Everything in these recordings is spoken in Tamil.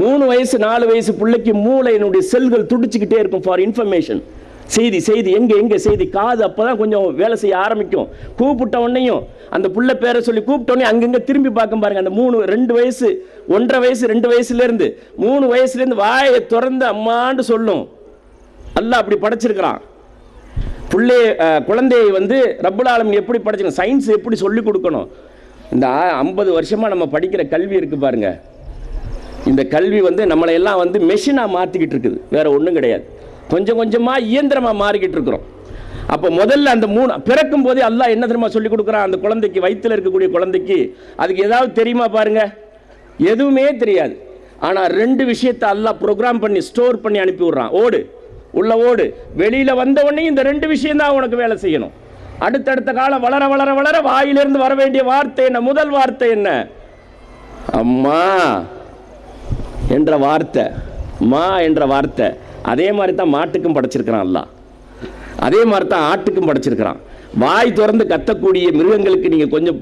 3 வயசு 4 வயசு பிள்ளைக்கு மூளையினுடைய செல்கள் துடிச்சுக்கிட்டே இருக்கும் ஃபார் இன்ஃபர்மேஷன். செய்தி செய்தி எங்கே செய்தி. காது அப்போ தான் கொஞ்சம் வேலை செய்ய ஆரம்பிக்கும். கூப்பிட்ட உடனேயும் அந்த புள்ள பேரை சொல்லி கூப்பிட்ட உடனே அங்கங்கே திரும்பி பார்க்க பாருங்க. அந்த 2 வயசு 1.5 வயசு 2 வயசுலேருந்து 3 வயசுலேருந்து வாயை திறந்து அம்மான்னு சொல்லும். அல்லாஹ் அப்படி படைச்சிருக்கிறான். குழந்தையை ரப்புல் ஆலமீன் எப்படி படைச்சிருக்கணும், சயின்ஸ் எப்படி சொல்லிக் கொடுக்கணும். இந்த 50 வருஷமாக நம்ம படிக்கிற கல்வி இருக்குது பாருங்க. இந்த கல்வி நம்மளை எல்லாம் மெஷினாக மாற்றிக்கிட்டு இருக்குது, வேற ஒன்றும் கிடையாது. கொஞ்சம் கொஞ்சமாக இயந்திரமாக மாறிக்கிட்டு இருக்கிறோம். அப்போ முதல்ல அந்த 3 பிறக்கும் போதே அல்லாஹ் என்ன தெரியுமா சொல்லிக் கொடுக்குறான் அந்த குழந்தைக்கு, வயிற்றில் இருக்கக்கூடிய குழந்தைக்கு. அதுக்கு ஏதாவது தெரியுமா பாருங்க, எதுவுமே தெரியாது. ஆனால் 2 விஷயத்தை அல்லாஹ் ப்ரோக்ராம் பண்ணி ஸ்டோர் பண்ணி அனுப்பி விடுறான். ஓடு உள்ள ஓடு, வெளியில் வந்த உடனே இந்த 2 விஷயம் தான் உனக்கு வேலை செய்யணும். அடுத்தடுத்த காலம் வளர வளர வளர வாயிலிருந்து வர வேண்டிய வார்த்தை என்ன? முதல் வார்த்தை என்ன? அம்மா என்ற வார்த்தை. மா என்ற வார்த்தை. அதே மாதிரி தான் மாட்டுக்கும் படைச்சிருக்கிறான் அல்லாஹ், அதே மாதிரி தான் ஆட்டுக்கும் படைச்சிருக்கிறான். வாய் திறந்து கத்தக்கூடிய மிருகங்களுக்கு நீங்கள் கொஞ்சம்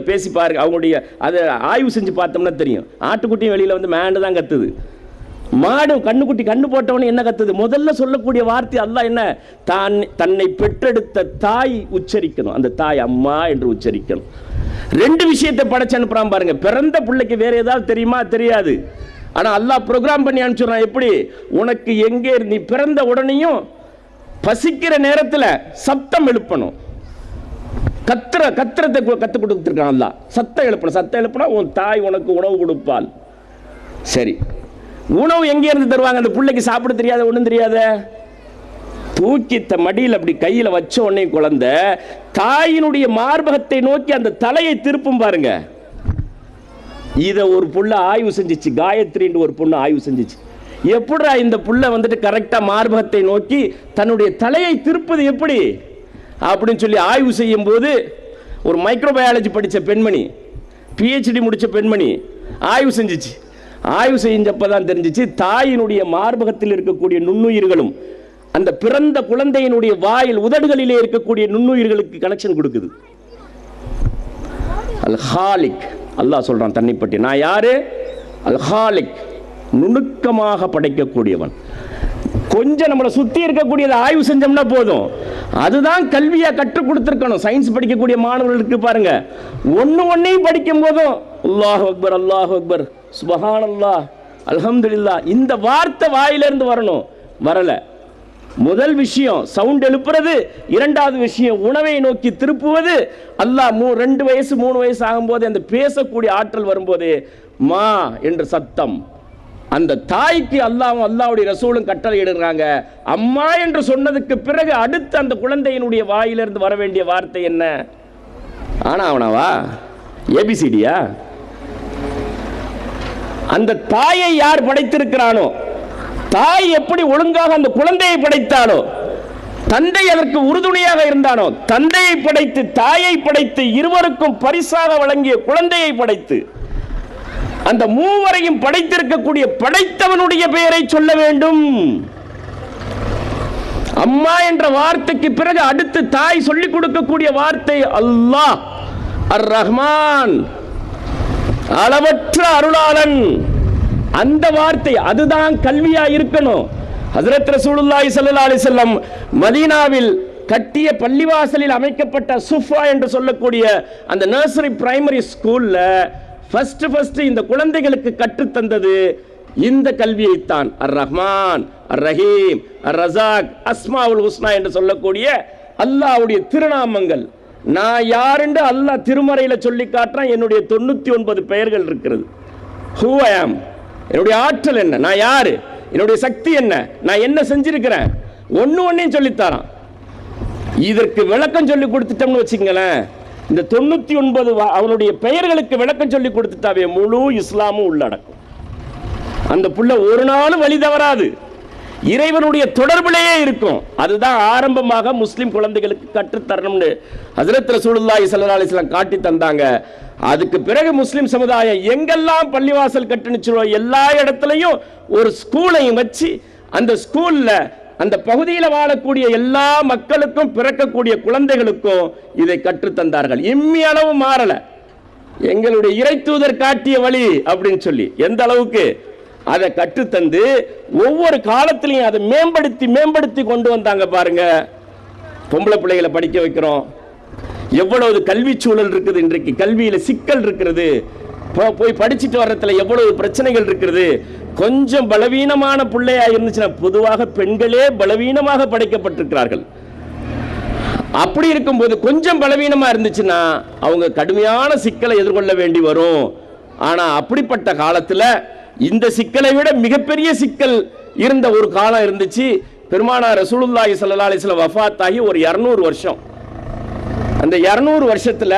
பேசி பாருங்க, அவங்களுடைய அதை ஆய்வு செஞ்சு பார்த்தோம்னா தெரியும். ஆட்டுக்குட்டியும் வெளியில் மேண்டு தான் கத்துது. மாடு கண்ணுக்குட்டி கண்ணு போட்டவனே என்ன கத்துது? முதல்ல சொல்லக்கூடிய வார்த்தை அல்லாஹ் என்ன? தன்னை பெற்றெடுத்த தாய் உச்சரிக்கணும். அந்த தாய் அம்மா என்று உச்சரிக்கணும். 2 விஷயத்தை படைச்சு அனுப்புறான் பாருங்க. பிறந்த பிள்ளைக்கு வேற ஏதாவது தெரியுமா? தெரியாது. ஆனால் அல்லாஹ் ப்ரோக்ராம் பண்ணி அனுப்பிச்சுறான். எப்படி? உனக்கு எங்கே நீ பிறந்த உடனேயும் பசிக்கிற நேரத்தில் சத்தம் எழுப்பணும். கத்திரத்தை கற்றுக் கொடுத்துருக்கான் அல்லாஹ். சத்தம் எழுப்பணும். சத்தம் எழுப்பினா உன் தாய் உனக்கு உணவு கொடுப்பாள். சரி, உணவு எங்கே இருந்து தருவாங்க? அந்த பிள்ளைக்கு சாப்பிட தெரியாத, ஒன்றும் தெரியாத. தூக்கி மடியில் அப்படி கையில் வச்ச உடனே குழந்தை தாயினுடைய மார்பகத்தை நோக்கி அந்த தலையை திருப்பும் பாருங்க. இதை ஒரு புள்ள ஆய்வு செஞ்சிச்சு, காயத்ரின்னு ஒரு பொண்ணு ஆய்வு செஞ்சிச்சு. எப்படிடா இந்த புள்ள கரெக்டாக மார்பகத்தை நோக்கி தன்னுடைய தலையை திருப்பது எப்படி அப்படின்னு சொல்லி ஆய்வு செய்யும் போது ஒரு மைக்ரோபயாலஜி படித்த பெண்மணி, பிஹெச்டி முடித்த பெண்மணி ஆய்வு செஞ்சிச்சு. ஆய்வு செஞ்சப்பதான் தெரிஞ்சிச்சு, தாயினுடைய மார்பகத்தில் இருக்கக்கூடிய நுண்ணுயிர்களும் அந்த பிறந்த குழந்தையினுடைய வாயில் உதடுகளிலே இருக்கக்கூடிய நுண்ணுயிர்களுக்கு கனெக்ஷன் கொடுக்குது. அல் ஹாலிக் அல்லாஹ் சொல்றான் தன்னை பற்றி. நான் யாரு? அல் ஹாலிக், நுணுக்கமாக படைக்கக்கூடியவன். கொஞ்சம் நம்மளை சுற்றி இருக்கக்கூடியதை ஆய்வு செஞ்சோம்னா போதும். அதுதான் கல்வியா கற்றுக் கொடுத்துருக்கணும். சயின்ஸ் படிக்கக்கூடிய மாணவர்களுக்கு பாருங்க, ஒன்றையும் படிக்கும் போதும் அல்லாஹ் அக்பர் அல்லாஹ் அக்பர் சுபஹானல்லாஹ் அல்ஹம்துலில்லாஹ் இந்த வார்த்தை வாயிலிருந்து வரணும். வரல. முதல் விஷயம் சவுண்ட் எழுப்புறது, இரண்டாவது விஷயம் உணவை நோக்கி திருப்புவது. அல்லாஹ் 2 வயசு 3 வயசு ஆகும்போது அந்த பேசக்கூடிய ஆற்றல் வரும்போது மா என்ற சத்தம் அந்த தாய்க்கு அல்லாஹ்வுடைய ரசூலும் கட்டளை இடுறாங்க. அம்மா என்று சொன்னதுக்கு பிறகு அடுத்து அந்த குழந்தையினுடைய வாயிலிருந்து வர வேண்டிய வார்த்தை என்ன? ஆனா அவனவா? ஏபிசிடியா? அந்த தாயை யார் படைத்திருக்கிறானோ, தாய் எப்படி ஒழுங்காக அந்த குழந்தையை படைத்தானோ, தந்தை அதற்கு உறுதுணையாக இருந்தானோ, தந்தையை படைத்து தாயை படைத்து இருவருக்கும் பரிசாக வழங்கிய குழந்தையை படைத்து அந்த மூவரையும் படைத்திருக்கக்கூடிய படைத்தவனுடைய பெயரை சொல்ல வேண்டும். அம்மா என்ற வார்த்தைக்கு பிறகு அடுத்து தாய் சொல்லிக் கொடுக்கக்கூடிய வார்த்தை அல்லாஹ் அர் ரஹ்மான், அளவற்ற அருளாளன். அந்த வார்த்தை அதுதான் கல்வியா இருக்கணும். ஹஜ்ரத் ரசூலுல்லாஹி ஸல்லல்லாஹு அலைஹி வஸல்லம் மதீனாவில் கட்டிய பள்ளிவாசலில் அமைக்கப்பட்ட சுஃபா என்று சொல்லக்கூடிய அந்த நர்சரி பிரைமரி ஸ்கூல்ல ஃபர்ஸ்ட் இந்த குழந்தைகளுக்கு கற்றுத்தந்தது இந்த கல்வியைத்தான். அர் ரஹ்மான், அர் ரஹீம், அர் ரஸாக், அஸ்மாவுல் ஹுஸ்னா என்று சொல்லக்கூடிய அல்லாஹ்வுடைய திருநாமங்கள். நான் யாருன்னு அல்லாஹ் திருமறையில சொல்லி காட்டுறான். என்னுடைய 99 பெயர்கள் இருக்கிறது. ஹூ ஐ ஆம், என்னுடைய ஆற்றல் என்ன, நான் யாரு, என்னுடைய சக்தி என்ன, நான் என்ன செஞ்சிருக்கிறேன், ஒன்னையும் சொல்லித்தாரான். இதற்கு விளக்கம் சொல்லி கொடுத்துட்டோம்னு வச்சுங்களேன், இந்த 99 அவனுடைய பெயர்களுக்கு விளக்கம் சொல்லி கொடுத்துட்டாவே முழு இஸ்லாமும் உள்ளடக்கும். அந்த புள்ள ஒரு நாளும் வழி தவறாது, இறைவனுடைய தொடர்பிலேயே இருக்கும். அதுதான் ஆரம்பமாக முஸ்லிம் குழந்தைகளுக்கு கற்றுத்தரணும்னு ஹஜ்ரத் ரசூலுல்லாஹி ஸல்லல்லாஹு அலைஹி வஸல்லம் காட்டி தந்தாங்க. அதுக்கு பிறகு முஸ்லிம் சமுதாயம் எங்கெல்லாம் பள்ளிவாசல் கட்டுனுச்சோ எல்லா இடத்துலையும் ஒரு ஸ்கூலையும் வச்சு அந்த ஸ்கூல்ல அந்த பகுதியில் வாழக்கூடிய எல்லா மக்களுக்கும் பிறக்கக்கூடிய குழந்தைகளுக்கும் இதை கற்றுத்தந்தார்கள். இம்மி அளவு மாறல. எங்களுடைய இறை தூதர் காட்டிய வழி அப்படின்னு சொல்லி எந்த அளவுக்கு அதை கற்றுத்தந்து ஒவ்வொரு காலத்திலையும் அதை மேம்படுத்தி கொண்டு வந்தாங்க பாருங்க. பொம்பளை பிள்ளைகளை படிக்க வைக்கிறோம். எவ்வளவு கல்வி சூழல் இருக்குது, இன்றைக்கு கல்வியில சிக்கல் இருக்கிறது, போய் படிச்சுட்டு வர்றதுல எவ்வளவு பிரச்சனைகள் இருக்கிறது. கொஞ்சம் பலவீனமான பிள்ளையா இருந்துச்சுன்னா, பொதுவாக பெண்களே பலவீனமாக படைக்கப்பட்டிருக்கிறார்கள். அப்படி இருக்கும்போது கொஞ்சம் பலவீனமா இருந்துச்சுன்னா அவங்க கடுமையான சிக்கலை எதிர்கொள்ள வேண்டி வரும். ஆனா அப்படிப்பட்ட காலத்துல இந்த சிக்கலை விட மிகப்பெரிய சிக்கல் இருந்த ஒரு காலம் இருந்துச்சு. பெருமானார் ரசூலுல்லாஹி ஸல்லல்லாஹு அலைஹி வஸல்லம் வஃபாத் ஆகி ஒரு 200 வருஷம். அந்த 200 வருஷத்துல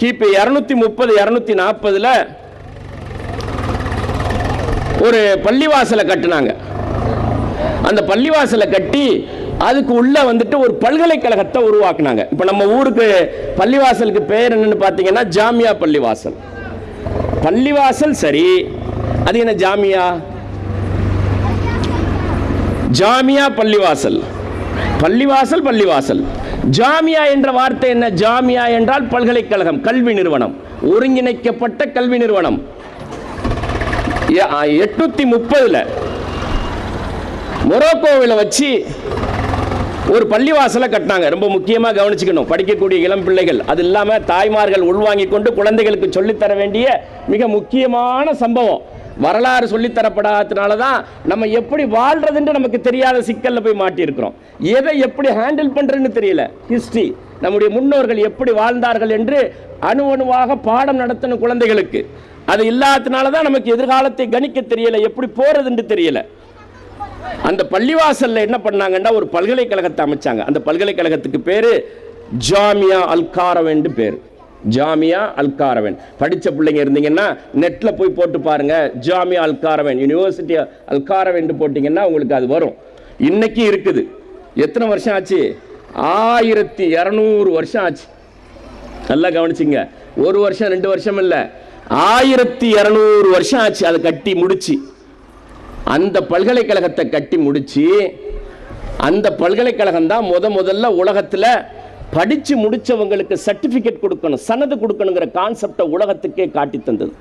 கிபி 230 240ல ஒரு பள்ளிவாசலை கட்டினாங்க. அந்த பள்ளிவாசலை கட்டி அதுக்கு உள்ள வந்துட்டு ஒரு பல்கலைக்கழகத்தை உருவாக்குனாங்க. இப்ப நம்ம ஊருக்கு பள்ளிவாசலுக்கு பேர் என்னன்னு பாத்தீங்கன்னா ஜாமியா பள்ளிவாசல். பள்ளிவாசல் சரி, அது என்ன ஜாமியா? ஜாமியா பள்ளிவாசல், பள்ளிவாசல் பள்ளிவாசல். ஜாமியா என்ற வார்த்தை என்ன? ஜாமியா என்றால் பல்கலைக்கழகம், கல்வி நிறுவனம், ஒருங்கிணைக்கப்பட்ட கல்வி நிறுவனம். 830ல மொரோக்கோவில் வச்சு ஒரு பள்ளிவாசலை கட்டினாங்க. ரொம்ப முக்கியமாக கவனிச்சுக்கணும் படிக்கக்கூடிய இளம் பிள்ளைகள். அது இல்லாமல் தாய்மார்கள் உள்வாங்கிக் கொண்டு குழந்தைகளுக்கு சொல்லித்தர வேண்டிய மிக முக்கியமான சம்பவம். வரலாறு சொல்லித்தரப்படாததுனால தான் நம்ம எப்படி வாழ்றதுன்னு நமக்கு தெரியாத சிக்கல்ல போய் மாட்டியிருக்கிறோம். எதை எப்படி ஹேண்டில் பண்றதுன்னு தெரியல. ஹிஸ்டரி, நம்முடைய முன்னோர்கள் எப்படி வாழ்ந்தார்கள் என்று அணுவாக பாடம் நடத்தணும் குழந்தைகளுக்கு. அது இல்லாததுனால தான் நமக்கு எதிர்காலத்தை கணிக்க தெரியல, எப்படி போறதுன்னு தெரியல. அந்த பள்ளிவாசல்ல என்ன பண்ணாங்கன்னா ஒரு பல்கலைக்கழகத்தை அமைச்சாங்க. அந்த பல்கலைக்கழகத்துக்கு பேரு ஜாமியா அல்-காரவன் பேரு. ஜாமியா அல்-காரவன். படிச்ச பிள்ளைங்க இருந்தீங்கன்னா நெட்ல போய் போட்டு பாருங்க, ஜாமியா அல்-காரவன், யூனிவர்சிட்டி அல்-காரவன் போட்டீங்கன்னா உங்களுக்கு அது வரும். இன்னைக்கு இருக்குது. எத்தனை வருஷம் ஆச்சு? 1200 வருஷம் ஆச்சு. நல்லா கவனிச்சிங்க. ஒரு வருஷம் 2 வருஷம் இல்ல, 1200 வருஷம் ஆச்சு அதை கட்டி முடிச்சு. அந்த பல்கலைக்கழகத்தை கட்டி முடிச்சு, அந்த பல்கலைக்கழகம் தான் முதல்ல உலகத்துல படிச்சு முடிச்சவங்களுக்கு சர்டிபிகேட் கொடுக்கணும், சனது கொடுக்கணுங்கிற கான்செப்டை உலகத்துக்கே காட்டி தந்தது.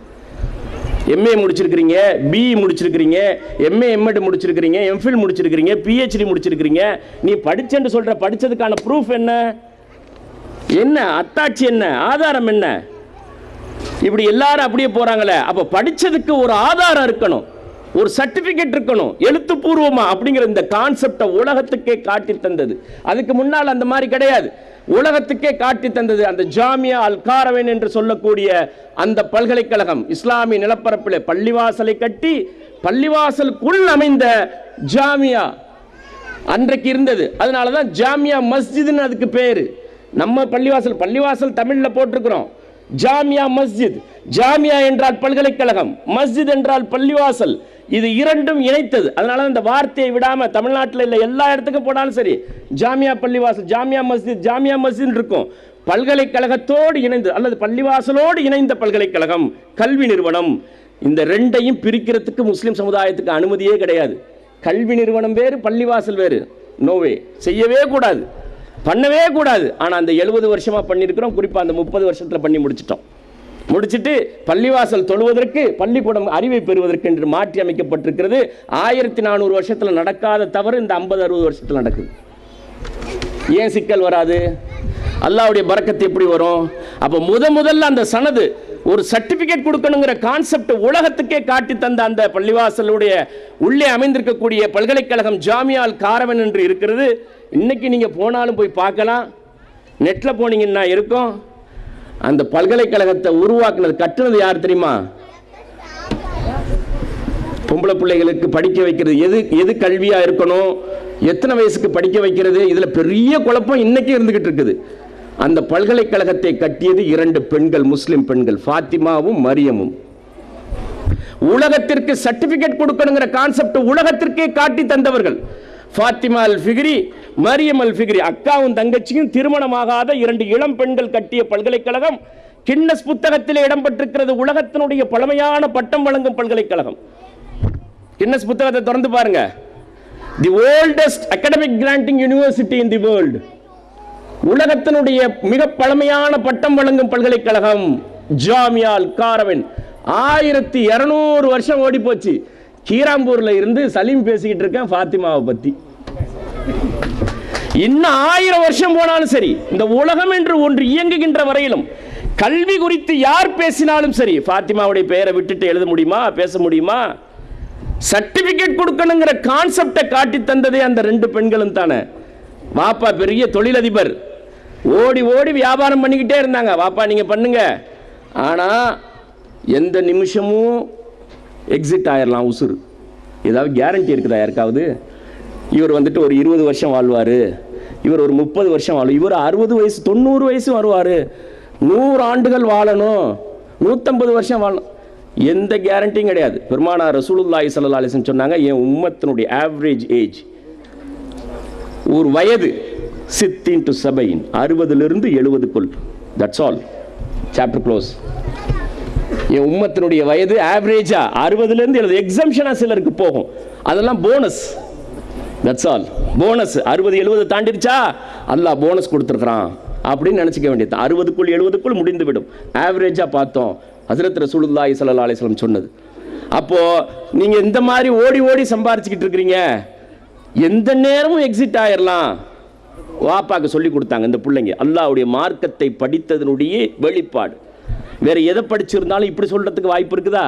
எம்ஏ முடிச்சிருக்கிறீங்க, பிஇ முடிச்சிருக்கிறீங்க, எம்ஏ எம்எட் முடிச்சிருக்கிறீங்க, எம்ஃபில் முடிச்சிருக்கிறீங்க, பிஹெச்டி முடிச்சிருக்கிறீங்க, நீ படிச்சேன்னு சொல்ற படிச்சதுக்கான ப்ரூஃப் என்ன? என்ன அத்தாட்சி, என்ன ஆதாரம், என்ன? இப்படி எல்லாரும் அப்படியே போறாங்களே. அப்ப படிச்சதுக்கு ஒரு ஆதாரம் இருக்கணும், ஒரு சர்டிபிகேட் இருக்கணும், எழுத்துப்பூர்வமா. அப்படிங்கிற இந்த கான்செப்டை உலகத்துக்கே காட்டி தந்தது. அதுக்கு முன்னால் அந்த மாதிரி கிடையாது. உலகத்துக்கே காட்டி தந்தது அந்த ஜாமியா அல்-காரவன் என்று சொல்லக்கூடிய அந்த பல்கலைக்கழகம். இஸ்லாமிய நிலப்பரப்பில் பள்ளிவாசலை கட்டி பள்ளிவாசலுக்குள் அமைந்த ஜாமியா அன்றைக்கு இருந்தது. அதனாலதான் ஜாமியா மஸ்ஜித்னு அதுக்கு பேரு. நம்ம பள்ளிவாசல் தமிழ்ல போட்டிருக்கிறோம், ஜாமியா மஸ்ஜித். ஜாமியா என்றால் பல்கலைக்கழகம், மஸ்ஜித் என்றால் பள்ளிவாசல். இது இரண்டும் இணைத்தது. அதனால இந்த வார்த்தையை விடாம தமிழ்நாட்டில் இல்ல எல்லா இடத்துக்கும் போனாலும் சரி ஜாமியா பள்ளிவாசல், ஜாமியா மஸ்ஜித், ஜாமியா மஸ்ஜித் இருக்கும். பல்கலைக்கழகத்தோடு இணைந்து அல்லது பள்ளிவாசலோடு இணைந்த பல்கலைக்கழகம், கல்வி நிறுவனம். இந்த ரெண்டையும் பிரிக்கிறதுக்கு முஸ்லிம் சமுதாயத்துக்கு அனுமதியே கிடையாது. கல்வி நிறுவனம் வேறு, பள்ளிவாசல் வேறு. நோவே, செய்யவே கூடாது, பண்ணவே கூடாது. ஆனா அந்த 70 வருஷமா பண்ணியிருக்கிறோம். குறிப்பா அந்த 30 வருஷத்துல பண்ணி முடிச்சிட்டு பள்ளிவாசல் தொழுவதற்கு, பள்ளிக்கூடம் அறிவை பெறுவதற்கு என்று மாற்றி அமைக்கப்பட்டிருக்கிறது. 1400 வருஷத்துல நடக்காத தவறு இந்த 50-60 வருஷத்துல நடக்குது. ஏன் சிக்கல் வராது? அல்லாஹ்வுடைய பரக்கத்து எப்படி வரும்? அப்ப முதல்ல அந்த சனது, ஒரு சர்டிபிகேட் கொடுக்கணுங்கிற கான்செப்ட் உலகத்துக்கே காட்டி தந்த அந்த பள்ளிவாசலுடைய உள்ளே அமைந்திருக்கக்கூடிய பல்கலைக்கழகம் ஜாமியா அல்-காரவன் என்று இருக்கிறது. இன்னைக்கு நீங்க போனாலும் போய் பார்க்கலாம், நெட்ல போனீங்கன்னா இருக்கும். அந்த பல்கலைக்கழகத்தை உருவாக்குனது, கட்டுனது யார் தெரியுமா? பொம்பளை பிள்ளைகளுக்கு படிக்க வைக்கிறது எது கல்வியா இருக்கணும், எத்தனை வயசுக்கு படிக்க வைக்கிறது, இதுல பெரிய குழப்பம் இன்னைக்கு இருந்துகிட்டு இருக்குது. அந்த பல்கலைக்கழகத்தை கட்டியது 2 பெண்கள், முஸ்லிம் பெண்கள், ஃபாத்திமாவும் மரியமும். உலகத்திற்கு சர்டிபிகேட் கொடுக்கணுங்கிற கான்செப்ட் உலகத்திற்கே காட்டி தந்தவர்கள். ஃபாத்திமா அல்-ஃபிக்ரி, மரியம் அல்-ஃபிக்ரி, அக்காவும் தங்கச்சியும் திருமணமாகாத 2 இளம் பெண்கள் கட்டிய பல்கலைக்கழகம் கின்னஸ் புத்தகத்திலே இடம்பெற்றிருக்கிறது. உலகத்தினுடைய பழமையான பட்டம் வழங்கும் பல்கலைக்கழகம். கின்னஸ் புத்தகத்தை திறந்து பாருங்க. தி oldest academic granting university in the world. உலகத்தினுடைய மிக பழமையான பட்டம் வழங்கும் பல்கலைக்கழகம் ஜாமியா அல்-காரவன். 1200 வருஷம் ஓடி போச்சு. கீராம்பூர்ல இருந்து சலீம் பேசிக்கிட்டு இருக்கேன் ஃபாத்திமாவை பத்தி. இன்னும் 1000 வருஷம் போனாலும் சரி, இந்த உலகம் என்று ஒன்று இயங்குகின்ற வரையிலும் கல்வி குறித்து யார் பேசினாலும் சரி, ஃபாத்திமாவுடைய பெயரை விட்டுட்டு எழுத முடியுமா, பேச முடியுமா? சர்டிபிகேட் கொடுக்கணுங்கிற கான்செப்டை காட்டி தந்ததே அந்த 2 பெண்களும் தானே. வாப்பா பெரிய தொழிலதிபர், ஓடி ஓடி வியாபாரம் பண்ணிக்கிட்டே இருந்தாங்க. வாப்பா நீங்க பண்ணுங்க, ஆனா எந்த நிமிஷமும் எக்ஸிட் ஆயிடலாம் உசுறு. ஏதாவது கேரண்டி இருக்குதா யாருக்காவது? இவர் வந்துட்டு ஒரு 20 வருஷம் வாழ்வார், இவர் ஒரு 30 வருஷம் வாழும், இவர் 60 வயசு 90 வயசு வருவார், 100 ஆண்டுகள் வாழணும், 150 வருஷம் வாழணும், எந்த கேரண்டியும் கிடையாது. பெருமானார் ரசூலுல்லாஹி ஸல்லல்லாஹு அலைஹி வஸல்லம் சொன்னாங்க, என் உம்மத்தினுடைய ஆவரேஜ் ஏஜ் ஒரு வயது 60 to 70, 60லிருந்து 70க்குள். That's all, chapter close. என் உம்மத்தினுடைய வயது ஆவரேஜா 60லிருந்து 70. எக்ஸம்ஷனா சிலருக்கு போகும், அதெல்லாம் போனஸ். That's all, bonus. 60 70 தாண்டிடுச்சா அல்லாஹ் போனஸ் கொடுத்துருக்குறான் அப்படின்னு நினச்சிக்க வேண்டியது. 60க்குள் 70க்குள் முடிந்துவிடும். ஆவரேஜாக பார்த்தோம் ஹஸரத் ரசூலுல்லாஹி ஸல்லல்லாஹு அலைஹி வஸல்லம் சொன்னது. அப்போ நீங்க இந்த மாதிரி ஓடி ஓடி சம்பாரிச்சுக்கிட்டு இருக்கிறீங்க, எந்த நேரமும் எக்ஸிட் ஆயிடலாம். வாப்பாக்கு சொல்லி கொடுத்தாங்க இந்த பிள்ளைங்க. அல்லாஹ்வுடைய மார்க்கத்தை படித்ததனுடைய வெளிப்பாடு. வேற எதை படிச்சிருந்தாலும் இப்படி சொல்றதுக்கு வாய்ப்பு இருக்குதா?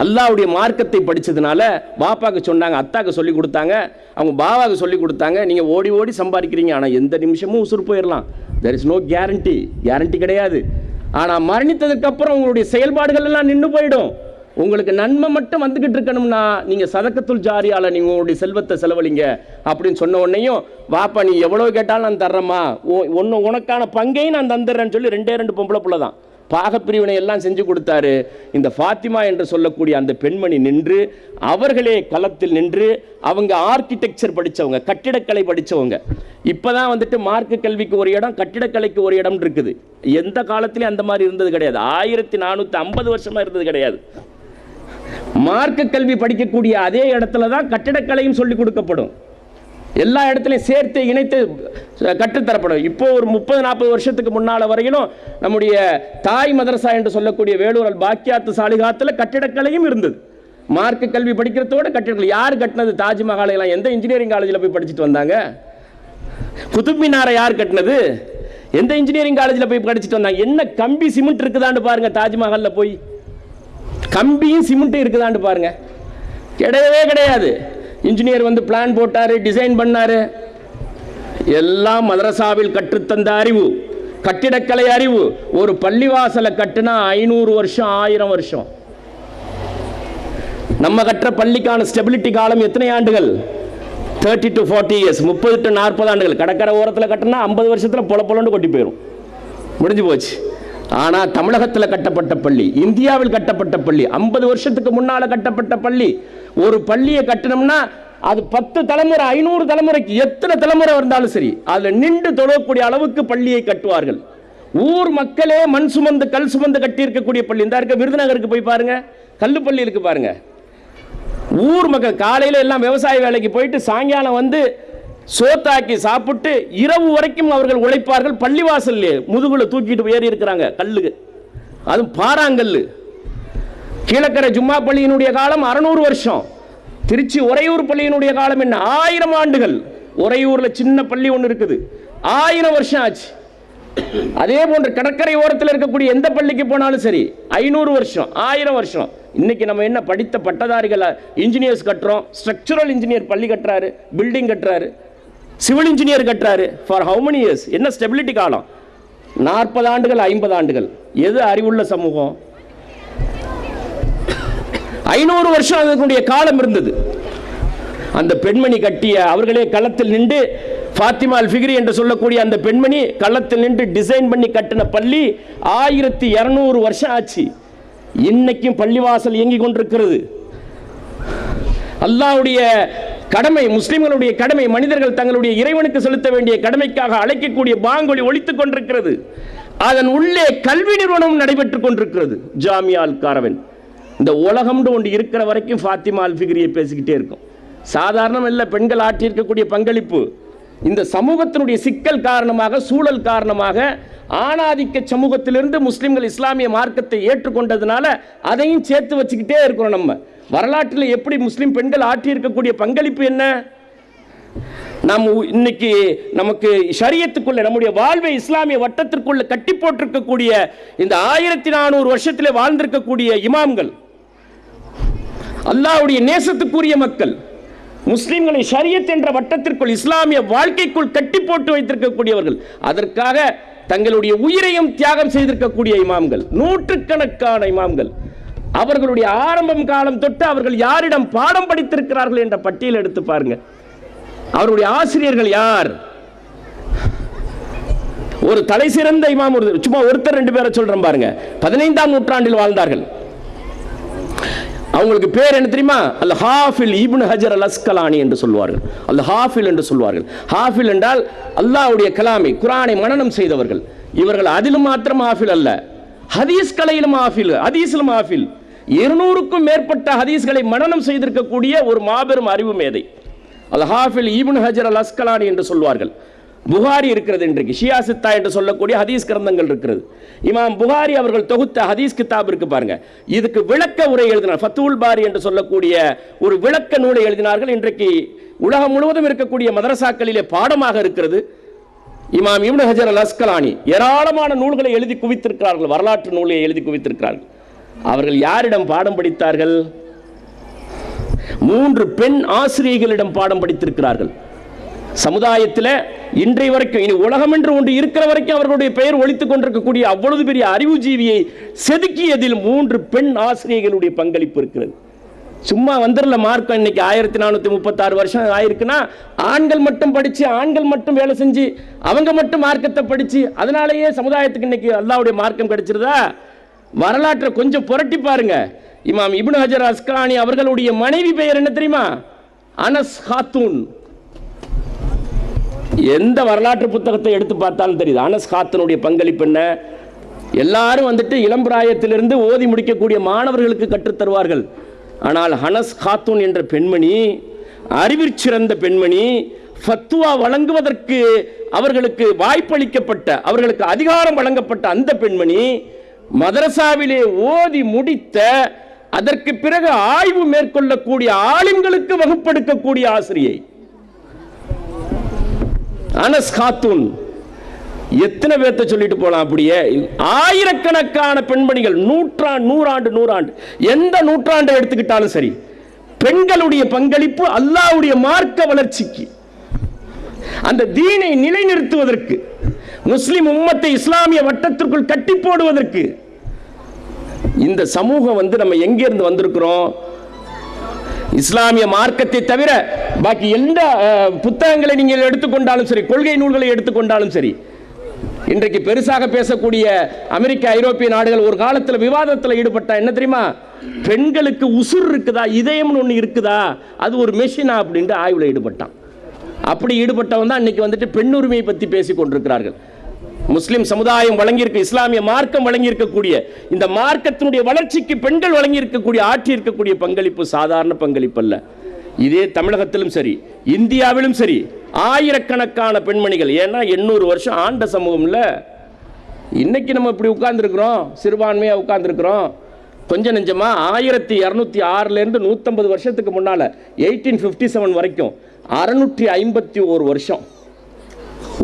அல்லாஹ்வுடைய மார்க்கத்தை படித்ததுனால பாப்பாக்கு சொன்னாங்க, அத்தாக்கு சொல்லி கொடுத்தாங்க, அவங்க பாவாவுக்கு சொல்லி கொடுத்தாங்க. நீங்கள் ஓடி ஓடி சம்பாதிக்கிறீங்க, ஆனால் எந்த நிமிஷமும் உசுறு போயிடலாம். தெர் இஸ் நோ கேரண்டி கிடையாது. ஆனால் மரணித்ததுக்கு அப்புறம் உங்களுடைய செயல்பாடுகள் எல்லாம் நின்று போயிடும். உங்களுக்கு நன்மை மட்டும் வந்துக்கிட்டு இருக்கணும்னா நீங்கள் சதக்கத்துல் ஜாரியால் நீங்கள் உங்களுடைய செல்வத்தை செலவழிங்க அப்படின்னு சொன்ன உடனேயும், வாப்பா நீ எவ்வளோ கேட்டாலும் நான் தர்றேம்மா, உனக்கான பங்கையும் நான் தந்துடுறேன்னு சொல்லி 2 பொம்பளை பிள்ளை தான் பாகப்பிரிவினை எல்லாம் செஞ்சு கொடுத்தாரு. இந்த ஃபாத்திமா என்று சொல்லக்கூடிய அந்த பெண்மணி நின்று, அவர்களே களத்தில் நின்று, அவங்க ஆர்கிடெக்சர் படித்தவங்க, கட்டிடக்கலை படித்தவங்க. இப்போ தான் வந்துட்டு மார்க்க கல்விக்கு ஒரு இடம், கட்டிடக்கலைக்கு ஒரு இடம் இருக்குது. எந்த காலத்திலையும் அந்த மாதிரி இருந்தது கிடையாது. 1450 வருஷமாக இருந்தது கிடையாது. மார்க்க கல்வி படிக்கக்கூடிய அதே இடத்துல தான் கட்டிடக்கலையும் சொல்லிக் கொடுக்கப்படும். எல்லா இடத்துலையும் சேர்த்து இணைத்து கற்றுத்தரப்படும். இப்போ ஒரு 30-40 வருஷத்துக்கு முன்னால் வரையிலும் நம்முடைய தாய் மதரசா என்று சொல்லக்கூடிய வேலூர் அல் பாக்கியாத்து சாலிகாத்தில் கட்டிடக்கலையும் இருந்தது. மார்க்க கல்வி படிக்கிறதோட கட்டிடக்கலை. யார் கட்டினது? தாஜ்மஹாலை எல்லாம் எந்த இன்ஜினியரிங் காலேஜில் போய் படிச்சுட்டு வந்தாங்க? குதுப் மினாரை யார் கட்டினது? எந்த இன்ஜினியரிங் காலேஜில் போய் படிச்சுட்டு வந்தாங்க? என்ன கம்பி சிமெண்ட் இருக்குதான்னு பாருங்க. தாஜ்மஹாலில் போய் கம்பியும் சிமெண்ட்டும் இருக்குதான்னு பாருங்க. கிடையவே கிடையாது. இன்ஜினியர் வந்து பிளான் போட்டாரு, டிசைன் பண்ணாரு. எல்லாம் மதரசாவில் கற்றுத்தந்த அறிவு, கட்டிடக்கலை அறிவு. ஒரு பள்ளிவாசலை கட்டுனா 500 வருஷம் 1000 வருஷம். நம்ம கட்டுற பள்ளிக்கான ஸ்டெபிலிட்டி காலம் எத்தனை ஆண்டுகள்? 30 to 40 years, 30 to 40 ஆண்டுகள். கடற்கரை ஓரத்தில் கட்டினா 50 வருஷத்தில் பொலன்னு கொட்டி போயிடும், முடிஞ்சு போச்சு. ஆனால் தமிழகத்தில் கட்டப்பட்ட பள்ளி, இந்தியாவில் கட்டப்பட்ட பள்ளி, 50 வருஷத்துக்கு முன்னால் கட்டப்பட்ட பள்ளி. ஒரு பள்ளியை கட்டணும்னா அது 10 தலைமுறை, 500 தலைமுறைக்கு எத்தனை தலைமுறை இருந்தாலும் சரி, அதில் நின்று தொழக்கூடிய அளவுக்கு பள்ளியை கட்டுவார்கள். ஊர் மக்களே மண் சுமந்து கல் சுமந்து கட்டி இருக்கக்கூடிய பள்ளி. இந்த இருக்க விருதுநகருக்கு போய் பாருங்க, கல்லு பள்ளி இருக்கு பாருங்க. ஊர் மக்கள் காலையில் எல்லாம் விவசாய வேலைக்கு போயிட்டு சாயங்காலம் வந்து சோத்தாக்கி சாப்பிட்டு இரவு வரைக்கும் அவர்கள் உழைப்பார்கள். பள்ளிவாசல்லே முதுகுல தூக்கிட்டு ஏறி இருக்கிறாங்க கல்லுக்கு, அதுவும் பாறாங்கல்லு. கீழக்கரை ஜும்மா பள்ளியினுடைய காலம் 600 வருஷம். திருச்சி உறையூர் பள்ளியினுடைய காலம் என்ன? 1000 ஆண்டுகள். உறையூர்ல சின்ன பள்ளி ஒன்று இருக்குது, 1000 வருஷம் ஆச்சு. அதே போன்று கடற்கரை ஓரத்தில் இருக்கக்கூடிய எந்த பள்ளிக்கு போனாலும் சரி 500 வருஷம் 1000 வருஷம். இன்னைக்கு நம்ம என்ன படித்த பட்டதாரிகள் இன்ஜினியர்ஸ் கட்டுறோம். ஸ்ட்ரக்சரல் இன்ஜினியர் பள்ளி கட்டுறாரு, பில்டிங் கட்டுறாரு, சிவில் இன்ஜினியர் கட்டுறாரு. For how many years? என்ன ஸ்டெபிலிட்டி காலம்? 40 ஆண்டுகள் 50 ஆண்டுகள். எது அறிவுள்ள சமூகம்? 500 வருஷம் அதனுடைய காலம் இருந்தது. அந்த பெண்மணி கட்டிய, அவர்களே களத்தில் நின்று, ஃபாத்திமா அல் ஃபிக்ரி என்று சொல்லக்கூடிய அந்த பெண்மணி களத்தில் நின்று டிசைன் பண்ணி கட்டின பள்ளி 1200 வருஷம் ஆச்சு. இன்னைக்கும் பள்ளிவாசல் இயங்கிக் கொண்டிருக்கிறது. அல்லாஹ்வுடைய கடமை, முஸ்லிம்களுடைய கடமை, மனிதர்கள் தங்களுடைய இறைவனுக்கு செலுத்த வேண்டிய கடமைக்காக அழைக்கக்கூடிய பாங்கொலி ஒலித்துக் கொண்டிருக்கிறது. அதன் உள்ளே கல்வி நிறுவனம் நடைபெற்றுக் கொண்டிருக்கிறது. ஜாமியா அல் காரவன். இந்த உலகம்னு ஒன்று இருக்கிற வரைக்கும் ஃபாத்திமா அல் ஃபிக்ரியை பேசிக்கிட்டே இருக்கும். சாதாரணம் இல்லை பெண்கள் ஆற்றியிருக்கக்கூடிய பங்களிப்பு. இந்த சமூகத்தினுடைய சிக்கல் காரணமாக, சூழல் காரணமாக, ஆணாதிக்க சமூகத்திலிருந்து முஸ்லிம்கள் இஸ்லாமிய மார்க்கத்தை ஏற்றுக்கொண்டதுனால அதையும் சேர்த்து வச்சுக்கிட்டே இருக்கிறோம். நம்ம வரலாற்றில் எப்படி முஸ்லிம் பெண்கள் ஆற்றி இருக்கக்கூடிய பங்களிப்பு என்ன? நாம் இன்னைக்கு நமக்கு ஷரியத்துக்குள்ள நம்முடைய வாழ்வை இஸ்லாமிய வட்டத்திற்குள்ள கட்டி போட்டிருக்கக்கூடிய இந்த 1400 வருஷத்திலே வாழ்ந்திருக்கக்கூடிய இமாம்கள், அல்லாஹ்வுடைய நேசத்துக்குரிய மக்கள், முஸ்லிம்களை ஷரியத் என்ற வட்டத்திற்குள் இஸ்லாமிய வாழ்க்கைக்குள் கட்டி போட்டு வைத்திருக்கக்கூடியவர்கள், அதற்காக தங்களுடைய உயிரையும் தியாகம் செய்திருக்கக்கூடிய இமாம்கள், நூற்றுக்கணக்கான இமாம்கள். அவர்களுடைய ஆரம்பம் காலம் தொட்டு அவர்கள் யாரிடம் பாடம் படித்திருக்கிறார்கள் என்ற பட்டியல் எடுத்து பாருங்க. அவருடைய ஆசிரியர்கள் யார்? ஒரு தலை சிறந்த இமாம், சும்மா ஒருத்தர் ரெண்டு பேரை சொல்றேன் பாருங்க. 15ஆம் நூற்றாண்டில் வாழ்ந்தார்கள். அவங்களுக்கு பேர் என்ன தெரியுமா? அல் ஹாஃபில் இப்னு ஹஜர் அல் அஸ்கலானி என்று சொல்வார்கள். அல் ஹாஃபில் என்று சொல்வார்கள். ஹாஃபில் என்றால் அல்லாஹ்வுடைய கலாமை, குர்ஆனை மனனம் செய்தவர்கள். இவர்கள் அதிலும் மாத்திரம் ஹாஃபில் அல்ல, ஹதீஸ் கலையிலும் ஹாஃபில், ஹதீஸிலும் ஹாஃபில். 200க்கும் மேற்பட்ட ஹதீஸ்களை மனனம் செய்திருக்கக்கூடிய ஒரு மாபெரும் அறிவு மேதை அல் ஹாஃபில் இப்னு ஹஜர் அல் அஸ்கலானி என்று சொல்வார்கள். புகாரி இருக்கிறது, இன்றைக்கு ஷியா சித்தா என்று சொல்லக்கூடிய ஹதீஸ் கிரந்தங்கள் இருக்கிறது. இமாம் புகாரி அவர்கள் தொகுத்த ஹதீஸ் கிதாப் இருக்கு பாருங்க. இதுக்கு விளக்க உரை எழுதினார், ஃபத்துல் பாரி என்று சொல்லக்கூடிய ஒரு விளக்க நூலை எழுதினார்கள். இன்றைக்கு உலகம் முழுவதும் இருக்கக்கூடிய மதரசாக்களிலே பாடமாக இருக்கிறது. இமாம் இப்னு ஹஜர் அல் அஸ்கலானி ஏராளமான நூல்களை எழுதி குவித்திருக்கிறார்கள், வரலாற்று நூலை எழுதி குவித்திருக்கிறார்கள். அவர்கள் யாரிடம் பாடம் படித்தார்கள்? 3 பெண் ஆசிரியர்களிடம் பாடம் படித்திருக்கிறார்கள். சமுதாயத்தில் இன்றைய வரைக்கும், இனி உலகம் என்று ஒன்று இருக்கிற வரைக்கும் அவர்களுடைய பெயர் ஒலித்துக் கொண்டிருக்கக்கூடிய அவ்வளவு பெரிய அறிவுஜீவியை செதுக்கியதில் 3 பெண் ஆசிரியர்களுடைய பங்களிப்பு இருக்கிறது. சும்மா வந்துடல மார்க்கம். இன்னைக்கு 1436 வருஷம் ஆயிருக்குன்னா ஆண்கள் மட்டும் படிச்சு, ஆண்கள் மட்டும் வேலை செஞ்சு, அவங்க மட்டும் மார்க்கத்தை படிச்சு, அதனாலேயே சமுதாயத்துக்கு இன்னைக்கு அல்லாஹ்வுடைய மார்க்கம் கிடைச்சிருதா? வரலாற்றை கொஞ்சம் புரட்டி பாருங்க. இமாம் இப்னு ஹஜர் அஸ்கலானி அவர்களுடைய மனைவி பெயர் என்ன தெரியுமா? அனஸ் ஹாத்தூன். எந்த வரலாற்று புத்தகத்தை எடுத்து பார்த்தாலும் தெரியுது அனஸ் ஹாத்தூனுடைய பங்களிப்பு என்ன. எல்லாரும் வந்துட்டு இளம் பிராயத்திலிருந்து ஓதி முடிக்கக்கூடிய மாணவர்களுக்கு கற்றுத்தருவார்கள். ஆனால் அனஸ் ஹாத்தூன் என்ற பெண்மணி, அறிவிற் சிறந்த பெண்மணி, ஃபத்வா வழங்குவதற்கு அவர்களுக்கு வாய்ப்பளிக்கப்பட்ட, அவர்களுக்கு அதிகாரம் வழங்கப்பட்ட அந்த பெண்மணி மதரசாவிலே ஓதி முடித்த, அதற்கு பிறகு ஆய்வு மேற்கொள்ளக்கூடிய, ஆலிம்களுக்கு வகுப்பெடுக்கக்கூடிய ஆசிரியை அனஸ் காத்தூன். எத்தனை பேர்த்த சொல்லிட்டு போலாம்? அப்படியே ஆயிரக்கணக்கான பெண்மணிகள், நூறாண்டு எந்த நூற்றாண்டை எடுத்துக்கிட்டாலும் சரி, பெண்களுடைய பங்களிப்பு அல்லாஹ்வுடைய மார்க்க வளர்ச்சிக்கு, அந்த தீனை நிலைநிறுத்துவதற்கு, முஸ்லிம் உம்மத்தை இஸ்லாமிய வட்டத்திற்குள் கட்டி போடுவதற்கு. இந்த சமூகம் நம்ம எங்கிருந்து வந்திருக்கிறோம்? இஸ்லாமிய மார்க்கத்தை தவிர பாக்கி எந்த புத்தகங்களை நீங்கள் எடுத்துக்கொண்டாலும் சரி, கொள்கை நூல்களை எடுத்துக்கொண்டாலும் சரி, இன்றைக்கு பெருசாக பேசக்கூடிய அமெரிக்க, ஐரோப்பிய நாடுகள் ஒரு காலத்தில் விவாதத்தில் ஈடுபட்டா என்ன தெரியுமா? பெண்களுக்கு உசுர் இருக்குதா, இதயம்னு ஒன்று இருக்குதா, அது ஒரு மெஷினா அப்படின்ட்டு ஆய்வில் ஈடுபட்டான். அப்படி ஈடுபட்டவன் தான் இன்னைக்கு பெண் உரிமையை பற்றி பேசிக் கொண்டிருக்கிறார்கள். முஸ்லிம் சமுதாயம் வழங்கியிருக்க, இஸ்லாமிய மார்க்கம் வழங்கியிருக்கக்கூடிய இந்த மார்க்கத்தினுடைய வளர்ச்சிக்கு பெண்கள் வழங்கியிருக்கக்கூடிய, ஆற்றி இருக்கக்கூடிய பங்களிப்பு சாதாரண பங்களிப்பு அல்ல. இதே தமிழகத்திலும் சரி, இந்தியாவிலும் சரி, ஆயிரக்கணக்கான பெண்மணிகள். ஏன்னா 800 வருஷம் ஆண்ட சமூகம்ல. இன்னைக்கு நம்ம இப்படி உட்கார்ந்துருக்கிறோம், சிறுபான்மையாக உட்கார்ந்துருக்கிறோம். கொஞ்சம் நெஞ்சமா 1206 150 வருஷத்துக்கு முன்னால 1857 வரைக்கும் 651 வருஷம்.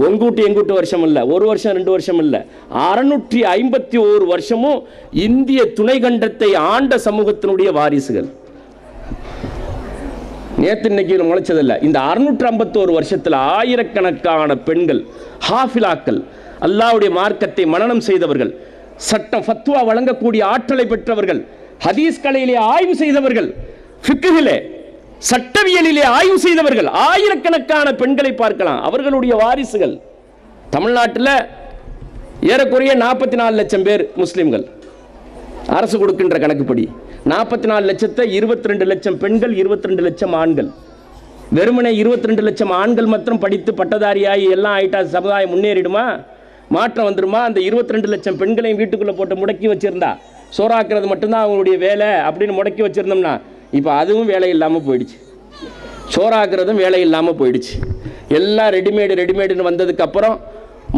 ஒங்கூட்டு எங்கூட்டு வருஷம் இல்லை, ஒரு வருஷம் 2 வருஷம் இல்லை, 651 வருஷமும் இந்திய துணைக்கண்டத்தை ஆண்ட சமூகத்தினுடைய வாரிசுகள். நேற்று இன்னைக்கு முளைச்சதில்லை. இந்த 651 வருஷத்தில் ஆயிரக்கணக்கான பெண்கள், ஹாஃபிலாக்கள், அல்லாஹ்வுடைய மார்க்கத்தை மனனம் செய்தவர்கள், சட்டம் ஃபத்வா வழங்கக்கூடிய ஆற்றலை பெற்றவர்கள், ஹதீஸ் கலையிலே ஆய்வு செய்தவர்கள், ஃபிக்ஹிலே சட்டவியலிலே ஆய்வு செய்தவர்கள், ஆயிரக்கணக்கான பெண்களை பார்க்கலாம். அவர்களுடைய வாரிசுகள். தமிழ்நாட்டில் ஏறக்குறைய 44 லட்சம் பேர் முஸ்லிம்கள். அரசு கொடுக்கின்ற கணக்குப்படி 44 லட்சத்தை 22 லட்சம் பெண்கள், 22 லட்சம் ஆண்கள். வெறுமனே 22 லட்சம் ஆண்கள் மாத்திரம் படித்து பட்டதாரியாகி எல்லாம் ஆயிட்டா சமுதாயம் முன்னேறிடுமா? மாற்றம் வந்துடுமா? அந்த 22 லட்சம் பெண்களையும் வீட்டுக்குள்ளே போட்டு முடக்கி வச்சிருந்தா, சோறாக்குறது மட்டும்தான் அவங்களுடைய வேலை அப்படின்னு முடக்கி வச்சிருந்தோம்னா, இப்போ அதுவும் வேலை இல்லாமல் போயிடுச்சு. சோறாக்குறதும் வேலை இல்லாமல் போயிடுச்சு. எல்லாம் ரெடிமேடுன்னு வந்ததுக்கு அப்புறம்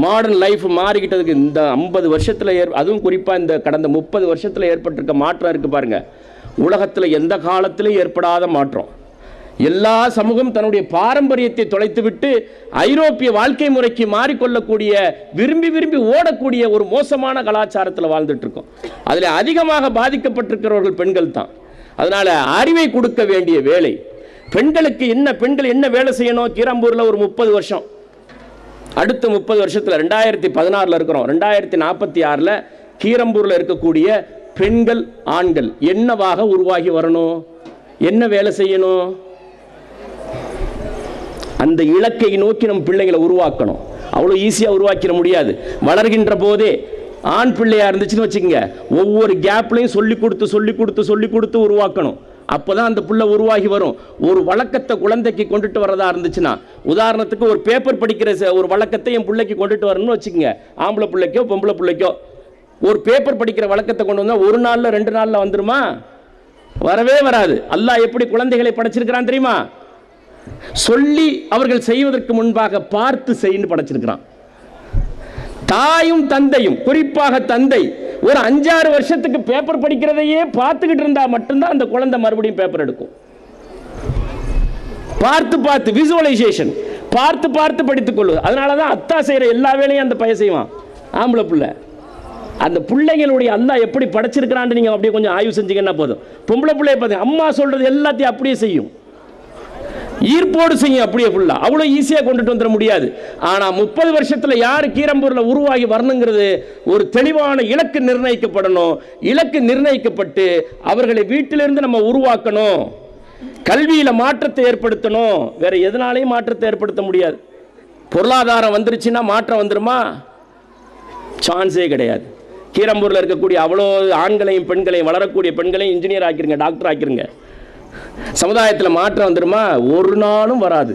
மாடர்ன் லைஃப் மாறிக்கிட்டதுக்கு இந்த 50 வருஷத்தில் அதுவும் குறிப்பாக இந்த கடந்த 30 வருஷத்தில் ஏற்பட்டிருக்க மாற்றம் இருக்குது பாருங்கள். உலகத்தில் எந்த காலத்திலும் ஏற்படாத மாற்றம். எல்லா சமூகம் தன்னுடைய பாரம்பரியத்தை தொலைத்துவிட்டு ஐரோப்பிய வாழ்க்கை முறைக்கு மாறிக்கொள்ளக்கூடிய, விரும்பி விரும்பி ஓடக்கூடிய ஒரு மோசமான கலாச்சாரத்தில் வாழ்ந்துட்டு இருக்கோம். அதில் அதிகமாக பாதிக்கப்பட்டிருக்கிறவர்கள் பெண்கள் தான். அதனால அறிவை கொடுக்க வேண்டிய வேலை பெண்களுக்கு. பெண்கள் என்ன வேலை செய்யணும்? கீரம்பூரில் ஒரு 30 வருஷம், அடுத்த 30 வருஷத்தில் 2016 இருக்கிறோம், 2046 கீரம்பூரில் இருக்கக்கூடிய பெண்கள் ஆண்கள் என்னவாக உருவாகி வரணும்? என்ன வேலை செய்யணும்? அந்த இலக்கை நோக்கி நம்ம பிள்ளைகளை உருவாக்கணும். அவ்வளோ ஈஸியாக உருவாக்கிட முடியாது. வளர்கின்ற போதே ஆண் பிள்ளையா இருந்துச்சுன்னு வச்சுக்கோங்க, ஒவ்வொரு கேப்லையும் சொல்லி கொடுத்து உருவாக்கணும். அப்போதான் அந்த புள்ள உருவாகி வரும். ஒரு வழக்கத்தை குழந்தைக்கு கொண்டுட்டு வரதா இருந்துச்சுன்னா, உதாரணத்துக்கு ஒரு பேப்பர் படிக்கிற ஒரு வழக்கத்தை என் பிள்ளைக்கு கொண்டுட்டு வரணும்னு வச்சுக்கோங்க, ஆம்பளை பிள்ளைக்கோ பொம்பளை பிள்ளைக்கோ ஒரு பேப்பர் படிக்கிற வழக்கத்தை கொண்டு வந்தால் 1 நாளில் 2 நாளில் வந்துருமா? வரவே வராது. அல்லாஹ் எப்படி குழந்தைகளை படைச்சிருக்கிறான் தெரியுமா? சொல்லி அவர்கள் செய்வதற்கு முன்பாக பார்த்து செய்து படைச்சிருக்கிறான். தாயும் தந்தையும், குறிப்பாக தந்தை, ஒரு 5-6 வருஷத்துக்கு பேப்பர் படிக்கிறதையே பார்த்துக்கிட்டு இருந்தா மட்டும்தான் அந்த குழந்தை மறுபடியும் பேப்பர் எடுக்கும். பார்த்து விசுவலைசேஷன், பார்த்து படித்துக் கொள்வது. அதனாலதான் அத்தா செய்யற எல்லா வேலையும் அந்த பையன் செய்வான், ஆம்பளை பிள்ளை. அந்த பிள்ளைகளுடைய அல்லாஹ் எப்படி படைச்சிருக்கிறான்னு நீங்க அப்படியே கொஞ்சம் ஆய்வு செஞ்சீங்கன்னா போதும். பொம்பளை பிள்ளைய பார்த்து அம்மா சொல்றது எல்லாத்தையும் அப்படியே செய்யும், ஈர்ப்போடு செய்யும், அப்படியே ஃபுல்லா. அவ்வளோ ஈஸியாக கொண்டுட்டு வந்துட முடியாது. ஆனால் 30 வருஷத்தில் யார் கீரம்பூரில் உருவாகி வரணுங்கிறது ஒரு தெளிவான இலக்கு நிர்ணயிக்கப்படணும். இலக்கு நிர்ணயிக்கப்பட்டு அவர்களை வீட்டிலிருந்து நம்ம உருவாக்கணும். கல்வியில் மாற்றத்தை ஏற்படுத்தணும். வேற எதனாலையும் மாற்றத்தை ஏற்படுத்த முடியாது. பொருளாதாரம் வந்துருச்சுன்னா மாற்றம் வந்துருமா? சான்ஸே கிடையாது. கீரம்பூரில் இருக்கக்கூடிய அவ்வளோ ஆண்களையும் பெண்களையும், வளரக்கூடிய பெண்களையும் இன்ஜினியர் ஆக்கிருங்க, டாக்டர் ஆக்கிருங்க. சமுதாயத்தில் மாற்றம் வந்துருமா? ஒரு நாளும் வராது.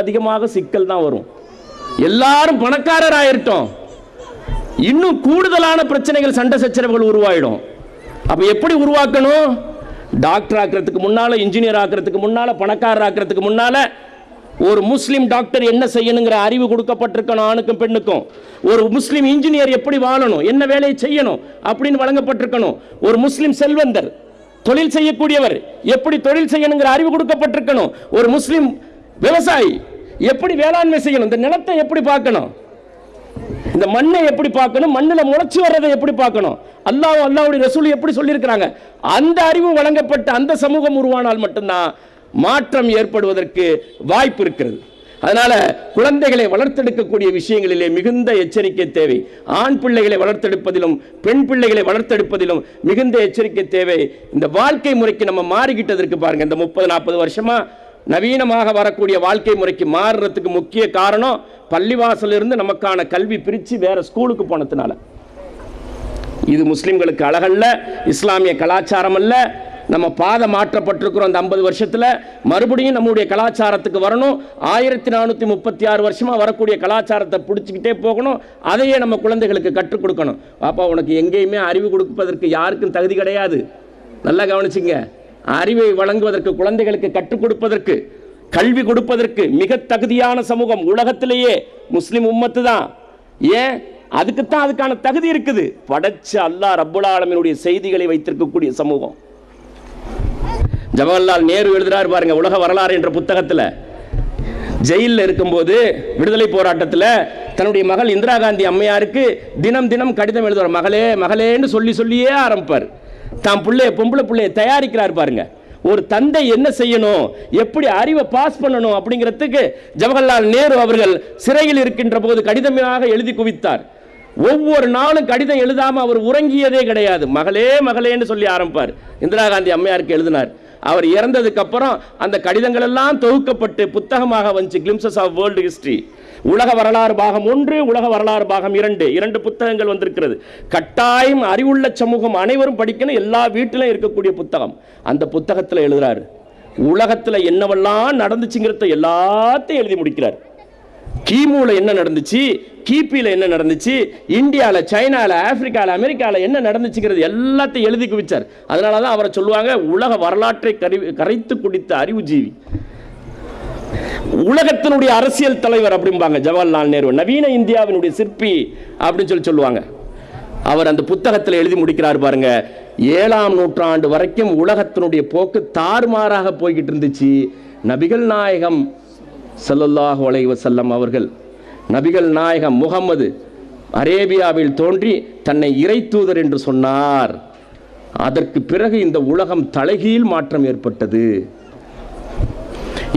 அதிகமாக சிக்கல் தான் வரும். எல்லாரும் பணக்காரர் ஆயிட்டோம், இன்னும் கூடுதலான பிரச்சனைகள், சண்டை சச்சரவுகள் உருவாயிடும். அப்ப எப்படி உருவாக்கணும்? டாக்டர் ஆக்கிறதுக்கு முன்னால, இன்ஜினியர் ஆக்கிறதுக்கு முன்னால, பணக்காரர் ஆக்கிறதுக்கு முன்னால ஒரு முஸ்லிம் டாக்டர் என்ன செய்யணுங்கிற அறிவு கொடுக்கப்பட்டிருக்கணும் ஆணுக்கும் பெண்ணுக்கும். ஒரு முஸ்லிம் இன்ஜினியர் எப்படி வாழணும், என்ன வேலையை செய்யணும் அப்படின்னு வழங்கப்பட்டிருக்கணும். ஒரு முஸ்லிம் செல்வந்தர், தொழில் செய்யக்கூடியவர், எப்படி தொழில் செய்யணுங்கிற அறிவு கொடுக்கப்பட்டிருக்கணும். ஒரு முஸ்லிம் விவசாயி எப்படி வேளாண்மை செய்யணும், இந்த நிலத்தை எப்படி பார்க்கணும், இந்த மண்ணை எப்படி பார்க்கணும், மண்ணில் முளைச்சு வர்றதை எப்படி பார்க்கணும், அல்லாஹ்வுடைய ரசூல் எப்படி சொல்லியிருக்கிறாங்க, அந்த அறிவு வழங்கப்பட்ட அந்த சமூகம் உருவானால் மட்டும்தான் மாற்றம் ஏற்படுவதற்கு வாய்ப்பு இருக்கிறது. அதனால குழந்தைகளை வளர்த்தெடுக்கக்கூடிய விஷயங்களிலே மிகுந்த எச்சரிக்கை தேவை. ஆண் பிள்ளைகளை வளர்த்தெடுப்பதிலும் பெண் பிள்ளைகளை வளர்த்தெடுப்பதிலும் மிகுந்த எச்சரிக்கை தேவை. இந்த வாழ்க்கை முறைக்கு நம்ம மாறிக்கிட்டதற்கு பாருங்க, இந்த 30-40 வருஷமா நவீனமாக வரக்கூடிய வாழ்க்கை முறைக்கு மாறுறதுக்கு முக்கிய காரணம் பள்ளிவாசலிருந்து நமக்கான கல்வி பிரித்து வேற ஸ்கூலுக்கு போனதுனால. இது முஸ்லிம்களுக்கு அழகல்ல, இஸ்லாமிய கலாச்சாரம் அல்ல. நம்ம பாதை மாற்றப்பட்டிருக்கிறோம். அந்த 50 வருஷத்தில் மறுபடியும் நம்முடைய கலாச்சாரத்துக்கு வரணும். 1436 வருஷமா வரக்கூடிய கலாச்சாரத்தை பிடிச்சிக்கிட்டே போகணும். அதையே நம்ம குழந்தைகளுக்கு கற்றுக் கொடுக்கணும். பாப்பா, உனக்கு எங்கேயுமே அறிவு கொடுப்பதற்கு யாருக்கும் தகுதி கிடையாது. நல்லா கவனிச்சிங்க. அறிவை வழங்குவதற்கு, குழந்தைகளுக்கு கற்றுக் கொடுப்பதற்கு, கல்வி கொடுப்பதற்கு மிக தகுதியான சமூகம் உலகத்திலேயே முஸ்லிம் உம்மத்து தான். ஏன்? அதுக்குத்தான் அதுக்கான தகுதி இருக்குது. படைச்ச அல்லாஹ் ரப்புல் ஆலமீனுடைய செய்திகளை வைத்திருக்கக்கூடிய சமூகம். ஜவஹர்லால் நேரு எழுதுறாரு பாருங்க, உலக வரலாறு என்ற புத்தகத்தில். ஜெயிலில் இருக்கும்போது விடுதலை போராட்டத்தில் தன்னுடைய மகள் இந்திரா காந்தி அம்மையாருக்கு தினம் தினம் கடிதம் எழுதுவார். மகளே மகளேன்னு சொல்லியே ஆரம்பிப்பார். தான் பொம்பளை பிள்ளையை தயாரிக்கிறார் பாருங்க. ஒரு தந்தை என்ன செய்யணும், எப்படி அறிவை பாஸ் பண்ணணும் அப்படிங்கிறதுக்கு ஜவஹர்லால் நேரு அவர்கள் சிறையில் இருக்கின்ற போது கடிதமாக எழுதி குவித்தார். ஒவ்வொரு நாளும் கடிதம் எழுதாம அவர் உறங்கியதே கிடையாது. மகளே மகளேன்னு சொல்லி ஆரம்பிப்பார். இந்திரா காந்தி அம்மையாருக்கு எழுதினார். அவர் இறந்ததுக்கு அப்புறம் அந்த கடிதங்கள் எல்லாம் தொகுக்கப்பட்டு புத்தகமாக வந்துச்சு. கிளிம்சஸ் ஆஃப் வேர்ல்டு ஹிஸ்டரி, உலக வரலாறு பாகம் 1, உலக வரலாறு பாகம் 2, 2 புத்தகங்கள் வந்திருக்கிறது. கட்டாயம் அறிவுள்ள சமூகம் அனைவரும் படிக்கணும். எல்லா வீட்டிலும் இருக்கக்கூடிய புத்தகம். அந்த புத்தகத்தில் எழுதுறாரு, உலகத்தில் என்னவெல்லாம் நடந்துச்சுங்கிறத எல்லாத்தையும் எழுதி முடிக்கிறார். கிமுல என்ன நடந்துச்சு, கிபியில் என்ன நடந்துச்சு, இந்தியாவில், சைனாவில், ஆப்பிரிக்காவில், அமெரிக்காவில் என்ன நடந்துச்சுங்கிறது எல்லாத்தையும் எழுதி குவிச்சார். அதனால தான் அவரை சொல்லுவாங்க உலக வரலாற்றை கரைத்து குடித்த அறிவுஜீவி, உலகத்தினுடைய அரசியல் தலைவர் அப்படிம்பாங்க ஜவஹர்லால் நேரு, நவீன இந்தியாவினுடைய சிற்பி அப்படின்னு சொல்லுவாங்க. அவர் அந்த புத்தகத்தில் எழுதி முடிக்கிறார் பாருங்க, 7ஆம் நூற்றாண்டு வரைக்கும் உலகத்தினுடைய போக்கு தாறுமாறாக போய்கிட்டு இருந்துச்சு. நபிகள் நாயகம் ஸல்லல்லாஹு அலைஹி வஸல்லம் அவர்கள், நபிகள் நாயகம் முகம்மது அரேபியாவில் தோன்றி தன்னை இறை தூதர் என்று சொன்னார். அதற்கு பிறகு இந்த உலகம் தலைகீழ் மாற்றம் ஏற்பட்டது.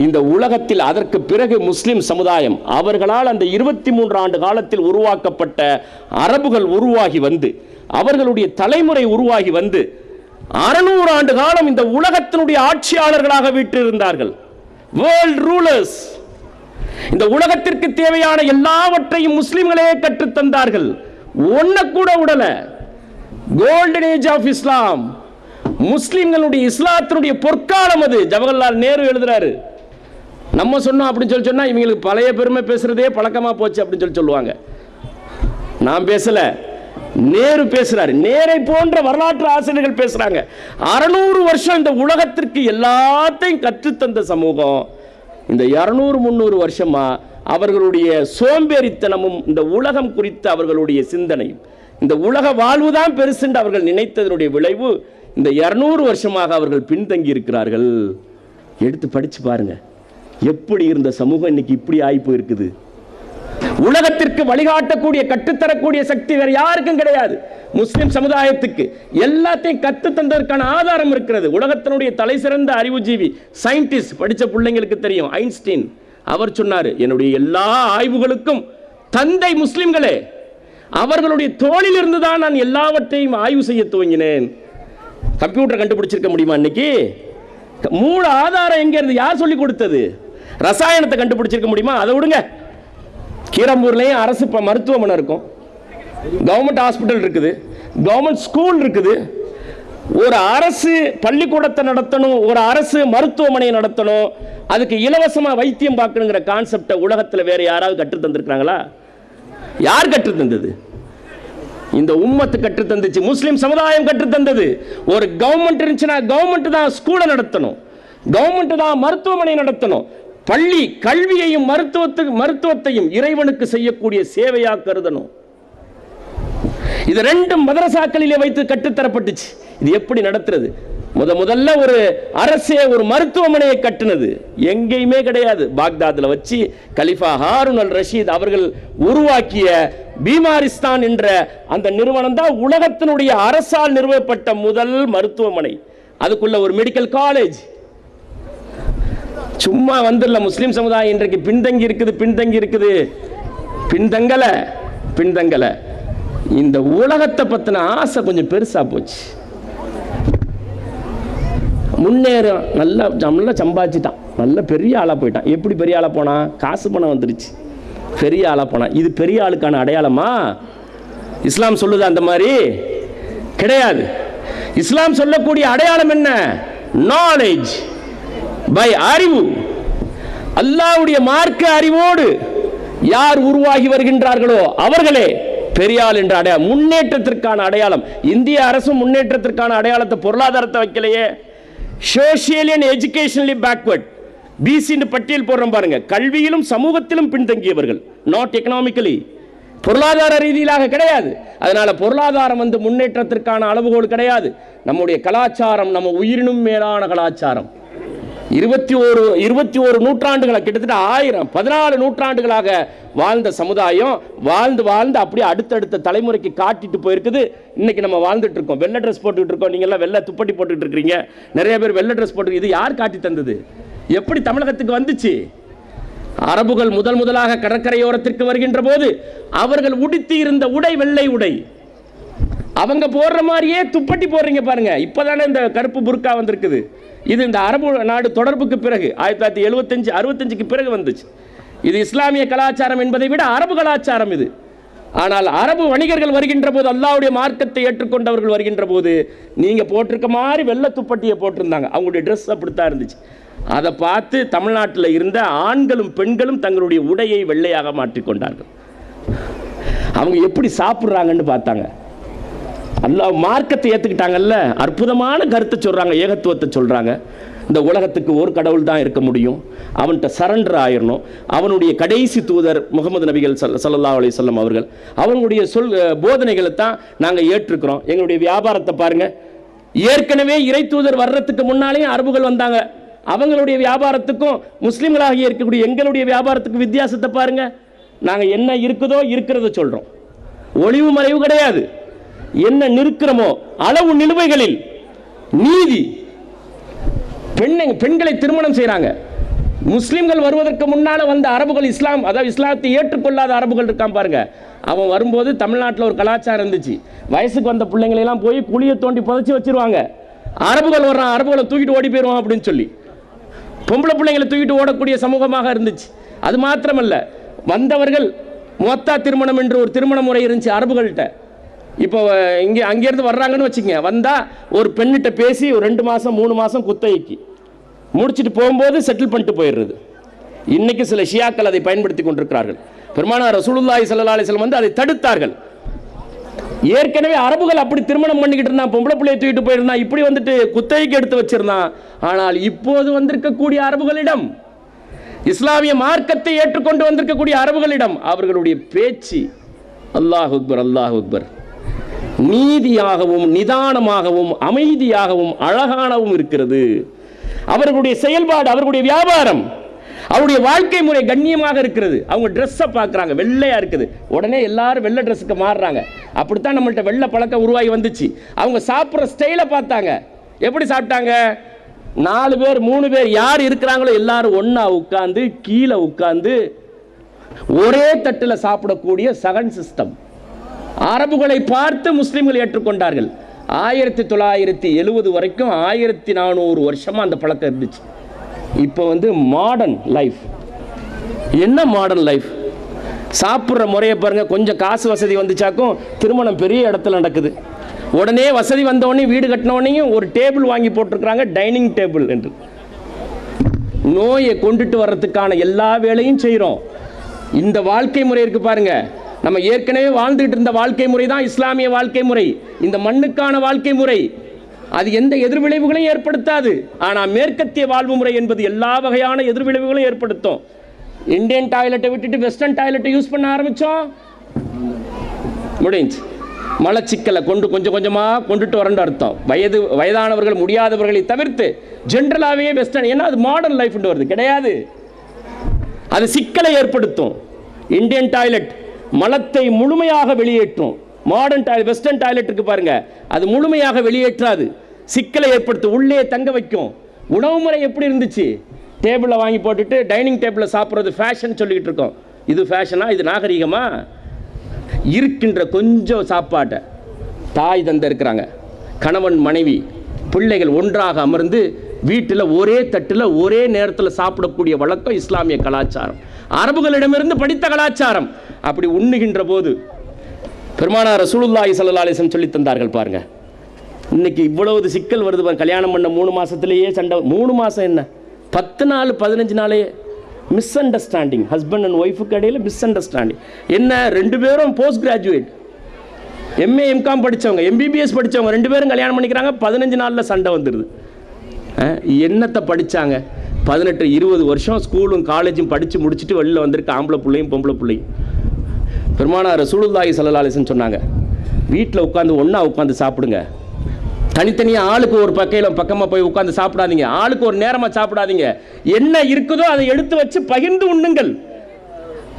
இந்த உலகத்தில் அதற்கு பிறகு முஸ்லிம் சமுதாயம் அவர்களால் அந்த 23 ஆண்டு காலத்தில் உருவாக்கப்பட்ட அரபுகள் உருவாகி வந்து, அவர்களுடைய தலைமுறை உருவாகி வந்து 600 ஆண்டு காலம் இந்த உலகத்தினுடைய ஆட்சியாளர்களாக வீற்றிருந்தார்கள். World rulers. இந்த உலகத்திற்கு தேவையான எல்லாவற்றையும் முஸ்லிம்களே கற்றுத்தந்தார்கள். ஒன்ன கூட விடல. கோல்டன் ஏஜ் ஆஃப் இஸ்லாம், முஸ்லிம்களுடைய இஸ்லாத்தினுடைய பொற்காலம் அது. ஜவஹர்லால் நேரு எழுதுறாரு. நம்ம சொன்னோம் அப்படின்னு சொன்னா இவங்களுக்கு பழைய பெருமை பேசுறதே பழக்கமா போச்சு அப்படின்னு சொல்லுவாங்க. நான் பேசல, நேரு பேசுறாரு. நேரை போன்ற வரலாற்று ஆசிரியர்கள் பேசுறாங்க. 600 வருஷம் இந்த உலகத்திற்கு எல்லாத்தையும் கற்றுத்தந்த சமூகம் இந்த 200-300 வருஷமா அவர்களுடைய சோம்பேறித்தனமும் இந்த உலகம் குறித்த அவர்களுடைய சிந்தனையும், இந்த உலக வாழ்வுதான் பெருசுண்டு அவர்கள் நினைத்ததனுடைய விளைவு இந்த 200 வருஷமாக அவர்கள் பின்தங்கி இருக்கிறார்கள். எடுத்து படிச்சு பாருங்க, எப்படி இருந்த சமூகம் இன்னைக்கு இப்படி ஆகி போயிருக்குது. உலகத்திற்கு வழிகாட்டக்கூடிய கற்றுத்தரக்கூடிய சக்தி வேற யாருக்கும் கிடையாது. முஸ்லிம் சமுதாயத்துக்கு எல்லாத்தையும் கற்று தந்ததற்கான ஆதாரம் இருக்கிறது. உலகத்தினுடைய தலை சிறந்த அறிவுஜீவி சயின்டிஸ்ட் படிச்ச பிள்ளைங்களுக்கு தெரியும், ஐன்ஸ்டீன். அவர் சொன்னார், என்னுடைய எல்லா ஆய்வுகளுக்கும் தந்தை முஸ்லிம்களே, அவர்களுடைய தோளில் இருந்து தான் நான் எல்லாவற்றையும் ஆய்வு செய்ய துவங்கினேன். கம்ப்யூட்டர் கண்டுபிடிச்சிருக்க முடியுமா இன்னைக்கு? மூல ஆதாரம் எங்க இருந்து? யார் சொல்லி கொடுத்தது? ரசாயனத்தை கண்டுபிடிச்சிருக்க முடியுமா? அதை விடுங்க. கீரம்பூர்லயும் அரசு மருத்துவமனை இருக்கும், கவர்மெண்ட் ஹாஸ்பிட்டல் இருக்குது, கவர்மெண்ட் ஸ்கூல் இருக்குது. ஒரு அரசு பள்ளிக்கூடத்தை நடத்தணும், ஒரு அரசு மருத்துவமனையை நடத்தணும், அதுக்கு இலவசமா வைத்தியம் பார்க்கணுங்கிற கான்செப்டை உலகத்தில் வேற யாராவது கற்று தந்திருக்கிறாங்களா? யார் கற்று தந்தது? இந்த உம்மத்து கற்று தந்துச்சு, முஸ்லிம் சமுதாயம் கற்று தந்தது. ஒரு கவர்மெண்ட் இருந்துச்சுன்னா கவர்மெண்ட் தான் ஸ்கூலை நடத்தணும், கவர்மெண்ட் தான் மருத்துவமனை நடத்தணும். பள்ளி கல்வியையும் மருத்துவத்தையும் இறைவனுக்கு செய்யக்கூடிய சேவையா கருதணும். இது ரெண்டும் மதரசாக்களிலே வைத்து கற்றுத்தரப்பட்டுச்சு. இது எப்படி நடத்துறது? முதல்ல ஒரு அரசே ஒரு மருத்துவமனையை கட்டினது எங்கேயுமே கிடையாது. பாக்தாத்ல வச்சு கலிஃபா ஹாரூன் அல் ரஷீத் அவர்கள் உருவாக்கிய பீமாரிஸ்தான் என்ற அந்த நிறுவனம் தான் உலகத்தினுடைய அரசால் நிறுவப்பட்ட முதல் மருத்துவமனை. அதுக்குள்ள ஒரு மெடிக்கல் காலேஜ். சும்மா வந்துடல. முஸ்லிம் சமுதாயம் இன்றைக்கு பின்தங்கி இருக்குது. பின்தங்கல. இந்த உலகத்தை பத்தின ஆசை கொஞ்சம் பெருசா போச்சு. முன்னேற நல்லா சம்பாதிச்சிட்டான், நல்ல பெரிய ஆளா போயிட்டான். எப்படி பெரிய ஆளா போனா? காசு பணம் வந்துருச்சு, பெரிய ஆளா போனா. இது பெரிய ஆளுக்கான அடையாளமா? இஸ்லாம் சொல்லுது அந்த மாதிரி கிடையாது. இஸ்லாம் சொல்லக்கூடிய அடையாளம் என்ன? நாலேஜ் பை அறிவு. அல்லாஹ்வுடைய மார்க்க அறிவோடு யார் உருவாகி வருகின்றார்களோ அவர்களே பெரியாள் என்ற அடையாளம், முன்னேற்றத்திற்கான அடையாளம். இந்திய அரசும் முன்னேற்றத்திற்கான அடையாளத்தை பொருளாதாரத்தை வைக்கலையே. சோஷியலி அண்ட் எஜுகேஷனலி பேக்வர்ட், பிசின்னு பட்டியல் போடுறோம் பாருங்க. கல்வியிலும் சமூகத்திலும் பின்தங்கியவர்கள், நாட் எக்கனாமிக்கலி, பொருளாதார ரீதியிலாக கிடையாது. அதனால பொருளாதாரம் முன்னேற்றத்திற்கான அளவுகோல் கிடையாது. நம்முடைய கலாச்சாரம் நம்ம உயிரினும் மேலான கலாச்சாரம். 21 நூற்றாண்டுகளை, கிட்டத்தட்ட 14 நூற்றாண்டுகளாக வாழ்ந்த சமுதாயம் வாழ்ந்து அப்படியே அடுத்தடுத்த தலைமுறைக்கு காட்டிட்டு போயிருக்குது. இன்னைக்கு நம்ம வாழ்ந்துட்டு இருக்கோம். வெள்ளை ட்ரெஸ் போட்டுக்கிட்டு இருக்கோம். நீங்க எல்லாம் வெள்ளை துப்பட்டி போட்டுக்கிட்டு இருக்கீங்க. நிறைய பேர் வெள்ளை ட்ரெஸ் போட்டு. இது யார் காட்டி தந்தது? எப்படி தமிழகத்துக்கு வந்துச்சு? அரபுகள் முதலாக கடற்கரையோரத்திற்கு வருகின்ற போது அவர்கள் உடுத்தி இருந்த உடை வெள்ளை உடை. அவங்க போடுற மாதிரியே துப்பட்டி போடுறீங்க பாருங்க. இப்பதானே இந்த கருப்பு புர்கா வந்திருக்குது. இது இந்த அரபு நாடு தொடர்புக்கு பிறகு 1975-65க்கு பிறகு வந்துச்சு. இது இஸ்லாமிய கலாச்சாரம் என்பதை விட அரபு கலாச்சாரம் இது. ஆனால் அரபு வணிகர்கள் வருகின்ற போது, அல்லாஹ்வுடைய மார்க்கத்தை ஏற்றுக்கொண்டவர்கள் வருகின்ற போது நீங்க போட்டிருக்க மாதிரி வெள்ளை துப்பட்டியை போட்டிருந்தாங்க. அவங்களுடைய ட்ரெஸ் அப்படித்தான் இருந்துச்சு. அதை பார்த்து தமிழ்நாட்டில் இருந்த ஆண்களும் பெண்களும் தங்களுடைய உடையை வெள்ளையாக மாற்றிக்கொண்டார்கள். அவங்க எப்படி சாப்பிட்றாங்கன்னு பார்த்தாங்க. அல்லாஹ் மார்க்கத்தை ஏற்றுக்கிட்டாங்கல்ல, அற்புதமான கருத்தை சொல்கிறாங்க, ஏகத்துவத்தை சொல்கிறாங்க. இந்த உலகத்துக்கு ஒரு கடவுள் தான் இருக்க முடியும், அவன்கிட்ட சரண்டர் ஆயிடணும். அவனுடைய கடைசி தூதர் முகமது நபிகள் ஸல்லல்லாஹு அலைஹி வஸல்லம் அவர்கள், அவங்களுடைய போதனைகளை தான் நாங்கள் ஏற்றுக்கிறோம். எங்களுடைய வியாபாரத்தை பாருங்கள், ஏற்கனவே இறை தூதர் வர்றதுக்கு முன்னாலேயும் அரபுகள் வந்தாங்க. அவங்களுடைய வியாபாரத்துக்கும் முஸ்லிம்களாக இருக்கக்கூடிய எங்களுடைய வியாபாரத்துக்கு வித்தியாசத்தை பாருங்க. நாங்கள் என்ன இருக்குதோ இருக்கிறத சொல்றோம், ஒளிவு மறைவு கிடையாது. என்ன நிற்கிறோமோ அளவு நிலுவைகளில் நீதி. பெண்களை திருமணம் செய்யறாங்க. முஸ்லிம்கள் வருவதற்கு முன்னால வந்த அரபுகள் இஸ்லாம், அதாவது இஸ்லாத்தை ஏற்றுக்கொள்ளாத அரபுகள் இருக்கான் பாருங்க. அவன் வரும்போது தமிழ்நாட்டில் ஒரு கலாச்சாரம் இருந்துச்சு. வயசுக்கு வந்த பிள்ளைங்களை எல்லாம் போய் குழியை தோண்டி புதைச்சி வச்சிருவாங்க. அரபுகள் வர்றான், அரபுகளை தூக்கிட்டு ஓடி போயிடுவான் அப்படின்னு சொல்லி பொம்பளை பிள்ளைங்களை தூக்கிட்டு ஓடக்கூடிய சமூகமாக இருந்துச்சு. அது மாத்திரமல்ல, வந்தவர்கள் மொத்தா திருமணம் என்று ஒரு திருமண முறை இருந்துச்சு அரபுகள்கிட்ட. இப்போ இங்கே அங்கேருந்து வர்றாங்கன்னு வச்சுக்கங்க, வந்தால் ஒரு பெண்ணிட்ட பேசி ஒரு 2 மாதம் 3 மாதம் குத்தகைக்கு முடிச்சுட்டு போகும்போது செட்டில் பண்ணிட்டு போயிடுறது. இன்னைக்கு சில ஷியாக்கள் அதை பயன்படுத்தி கொண்டிருக்கிறார்கள். பெருமானார் ரசூலுல்லாஹி ஸல்லல்லாஹு அலைஹி வஸல்லம் வந்து அதை தடுத்தார்கள். ஏற்கனவே அரபுகள் அப்படி திருமணம் பண்ணிக்கிட்டு இருந்தான், பொம்பளை பிள்ளையை தூக்கிட்டு போயிருந்தான், இப்படி வந்துட்டு குத்தகைக்கு எடுத்து வச்சிருந்தான். ஆனால் இப்போது வந்திருக்கக்கூடிய அரபுகளிடம், இஸ்லாமிய மார்க்கத்தை ஏற்றுக்கொண்டு வந்திருக்கக்கூடிய அரபுகளிடம் அவர்களுடைய பேச்சு அல்லாஹ் அக்பர் அல்லாஹ் அக்பர் நீதியாகவும் நிதானமாகவும் அமைதியாகவும் அழகானவும் இருக்கிறது. அவர்களுடைய செயல்பாடு, அவர்களுடைய வியாபாரம், அவருடைய வாழ்க்கை முறை கண்ணியமாக இருக்கிறது. அவங்க ட்ரெஸ்ஸை பார்க்குறாங்க, வெள்ளையா இருக்குது, உடனே எல்லாரும் வெள்ளை ட்ரெஸ்ஸுக்கு மாறுறாங்க. அப்படித்தான் நம்மள்ட்ட வெள்ளை பழக்கம் உருவாகி வந்துச்சு. அவங்க சாப்பிட்ற ஸ்டைலை பார்த்தாங்க. எப்படி சாப்பிட்டாங்க? 4 பேர் 3 பேர் யார் இருக்கிறாங்களோ எல்லாரும் ஒன்றா உட்கார்ந்து கீழே உட்கார்ந்து ஒரே தட்டில் சாப்பிடக்கூடிய சகன் சிஸ்டம். அரபுகளை பார்த்து முஸ்லிம்கள் ஏற்றுக்கொண்டார்கள். 1970 வரைக்கும் 1400 வருஷமா அந்த பழக்கம் இருந்துச்சு. இப்போ வந்து மாடர்ன் லைஃப். என்ன மாடர்ன் லைஃப்? சாப்பிட்ற முறையை பாருங்க. கொஞ்சம் காசு வசதி வந்துச்சாக்கும் திருமணம் பெரிய இடத்துல நடக்குது. உடனே வசதி வந்தோடனே வீடு கட்டினோடனையும் ஒரு டேபிள் வாங்கி போட்டிருக்கிறாங்க, டைனிங் டேபிள் என்று. நோயை கொண்டுட்டு வர்றதுக்கான எல்லா வேலையும் செய்கிறோம். இந்த வாழ்க்கை முறை இருக்கு பாருங்க. நம்ம ஏற்கனவே வாழ்ந்துகிட்டு இருந்த வாழ்க்கை முறை தான் இஸ்லாமிய வாழ்க்கை முறை, இந்த மண்ணுக்கான வாழ்க்கை முறை. அது எந்த எதிர்விளைவுகளையும் ஏற்படுத்தாது. ஆனால் மேற்கத்திய வாழ்வு முறை என்பது எல்லா வகையான எதிர்விளைவுகளையும் ஏற்படுத்தும். இந்தியன் டாய்லெட்டை விட்டுட்டு வெஸ்டர்ன் டாய்லெட்டை யூஸ் பண்ண ஆரம்பித்தோம், முடிஞ்சு. மலச்சிக்கலை கொஞ்சம் கொஞ்சமாக கொண்டுட்டு வரணும் அர்த்தம். வயதானவர்கள் முடியாதவர்களை தவிர்த்து ஜென்ரலாகவே வெஸ்டர்ன், ஏன்னா அது மாடர்ன் லைஃப்னு வருது கிடையாது. அது சிக்கலை ஏற்படுத்தும். இந்தியன் டாய்லெட் மலத்தை முழுமையாக வெளியேற்றும். மாடர்ன் டாய்லெட், வெஸ்டர்ன் டாய்லெட் இருக்கு பாருங்க, அது முழுமையாக வெளியேற்றாது, சிக்கலை ஏற்படுத்தும், உள்ளே தங்க வைக்கும். உணவு முறை எப்படி இருந்துச்சு? டேபிளில் வாங்கி போட்டுட்டு டைனிங் டேபிளில் சாப்பிட்றது ஃபேஷன் சொல்லிக்கிட்டு இருக்கோம். இது ஃபேஷனா? இது நாகரிகமா? இருக்கின்ற கொஞ்சம் சாப்பாட்டை தாய் தந்தை இருக்கிறாங்க, கணவன் மனைவி பிள்ளைகள் ஒன்றாக அமர்ந்து வீட்டில் ஒரே தட்டில் ஒரே நேரத்தில் சாப்பிடக்கூடிய வழக்கம் இஸ்லாமிய கலாச்சாரம், அரபுகளிடமிருந்து படித்த கலாச்சாரம். அப்படி உண்ணுகின்ற போது பெருமானார் ரசூலுல்லாஹி ஸல்லல்லாஹு அலைஹி வஸல்லம் சொல்லி தந்தார்கள் பாருங்க. இன்னைக்கு இவ்வளவு சிக்கல் வருது பாருங்க. கல்யாணம் பண்ண 3 மாசத்திலேயே சண்டை. 3 மாசம் என்ன, 10 நாள் 15 நாளே மிஸ் அண்டர்ஸ்டாண்டிங். ஹஸ்பண்ட் அண்ட் ஒய்ஃபுக்கு இடையில் மிஸ் அண்டர்ஸ்டாண்டிங். என்ன, 2 பேரும் போஸ்ட் கிராஜுவேட், எம்ஏ எம்காம் படித்தவங்க, எம்பிபிஎஸ் படித்தவங்க, 2 பேரும் கல்யாணம் பண்ணிக்கிறாங்க. 15 நாளில் சண்டை வந்துடுது. என்னத்தை படித்தாங்க? 18-20 வருஷம் ஸ்கூலும் காலேஜும் படித்து முடிச்சுட்டு வெளியில் வந்திருக்க ஆம்பளை பிள்ளையும் பொம்பளை பிள்ளையும். பெருமானார் ரசூலுல்லாஹி ஸல்லல்லாஹு அலைஹி வஸல்லம் சொன்னாங்க, வீட்டில் உட்காந்து ஒன்றா உட்காந்து சாப்பிடுங்க. தனித்தனியாக ஆளுக்கு ஒரு பக்கமாக போய் உட்காந்து சாப்பிடாதீங்க, ஆளுக்கு ஒரு நேரமாக சாப்பிடாதீங்க. என்ன இருக்குதோ அதை எடுத்து வச்சு பகிர்ந்து உண்ணுங்கள்.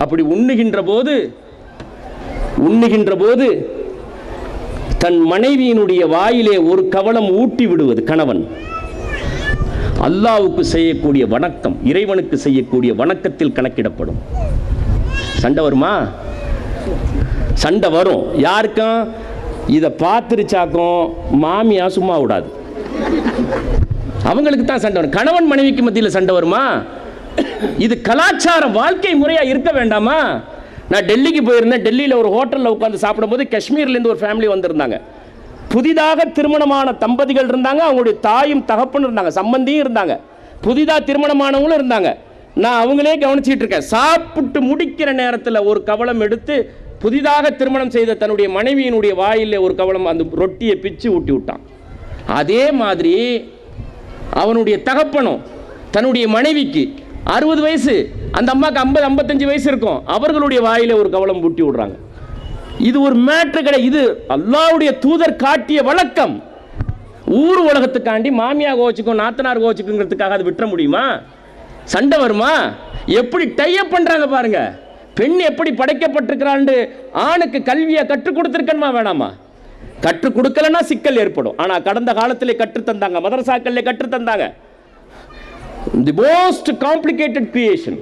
அப்படி உண்ணுகின்ற போது தன் மனைவியினுடைய வாயிலே ஒரு கவளம் ஊட்டி விடுவது கணவன். அல்லாஹ்வுக்கு செய்யக்கூடிய வணக்கம், இறைவனுக்கு செய்யக்கூடிய வணக்கத்தில் கணக்கிடப்படும். சண்டை வருமா? சண்டை வரும். யாருக்கும்? இதை பார்த்துருச்சாக்கும் மாமியா சும்மா விடாது, அவங்களுக்கு தான் சண்டை வரும். கணவன் மனைவிக்கு மத்தியில் சண்டை வருமா? இது கலாச்சாரம், வாழ்க்கை முறையா இருக்க வேண்டாமா? நான் டெல்லிக்கு போயிருந்தேன். டெல்லியில் ஒரு ஹோட்டலில் உட்காந்து சாப்பிடும்போது காஷ்மீர்லேருந்து ஒரு ஃபேமிலி வந்திருந்தாங்க. புதிதாக திருமணமான தம்பதிகள் இருந்தாங்க, அவங்களுடைய தாயும் தகப்பனும் இருந்தாங்க, சம்பந்தியும் இருந்தாங்க, புதிதாக திருமணமானவங்களும் இருந்தாங்க. நான் அவங்களே கவனிச்சிட்டு இருக்கேன். சாப்பிட்டு முடிக்கிற நேரத்தில் ஒரு கவளம் எடுத்து புதிதாக திருமணம் செய்த தன்னுடைய மனைவியினுடைய வாயிலே ஒரு கவளம் அந்த ரொட்டியை பிச்சு ஊட்டி விட்டான். அதே மாதிரி அவனுடைய தகப்பனும் தன்னுடைய மனைவிக்கு 60 வயசு, அந்த அம்மாவுக்கு 50-55 வயசு இருக்கும், அவர்களுடைய வாயிலே ஒரு கவளம் ஊட்டி விடுறாங்க. இது ஒரு மேட்ரு கிடையாது, இது அல்லாஹ்வுடைய தூதர் காட்டிய வழக்கம். ஊர் உலகத்துக்காண்டி மாமியா கோச்சுக்கும் நாத்தனார் கோச்சுக்குங்கிறதுக்காக அது விட்டுற முடியுமா? சண்டை வருமா? எப்படி டைப் பண்றாங்க பாருங்க. பெண் எப்படி படைக்கப்பட்டிருக்கிறான்னு ஆணுக்கு கல்வியை கற்றுக் கொடுத்திருக்கணுமா வேணாமா? கற்றுக் கொடுக்கலன்னா சிக்கல் ஏற்படும். ஆனா கடந்த காலத்திலே கற்றுத் தந்தாங்க, மதரசாக்களிலே கற்றுத் தந்தாங்க. தி மோஸ்ட் காம்ப்ளிகேட்டட் கிரியேஷன்,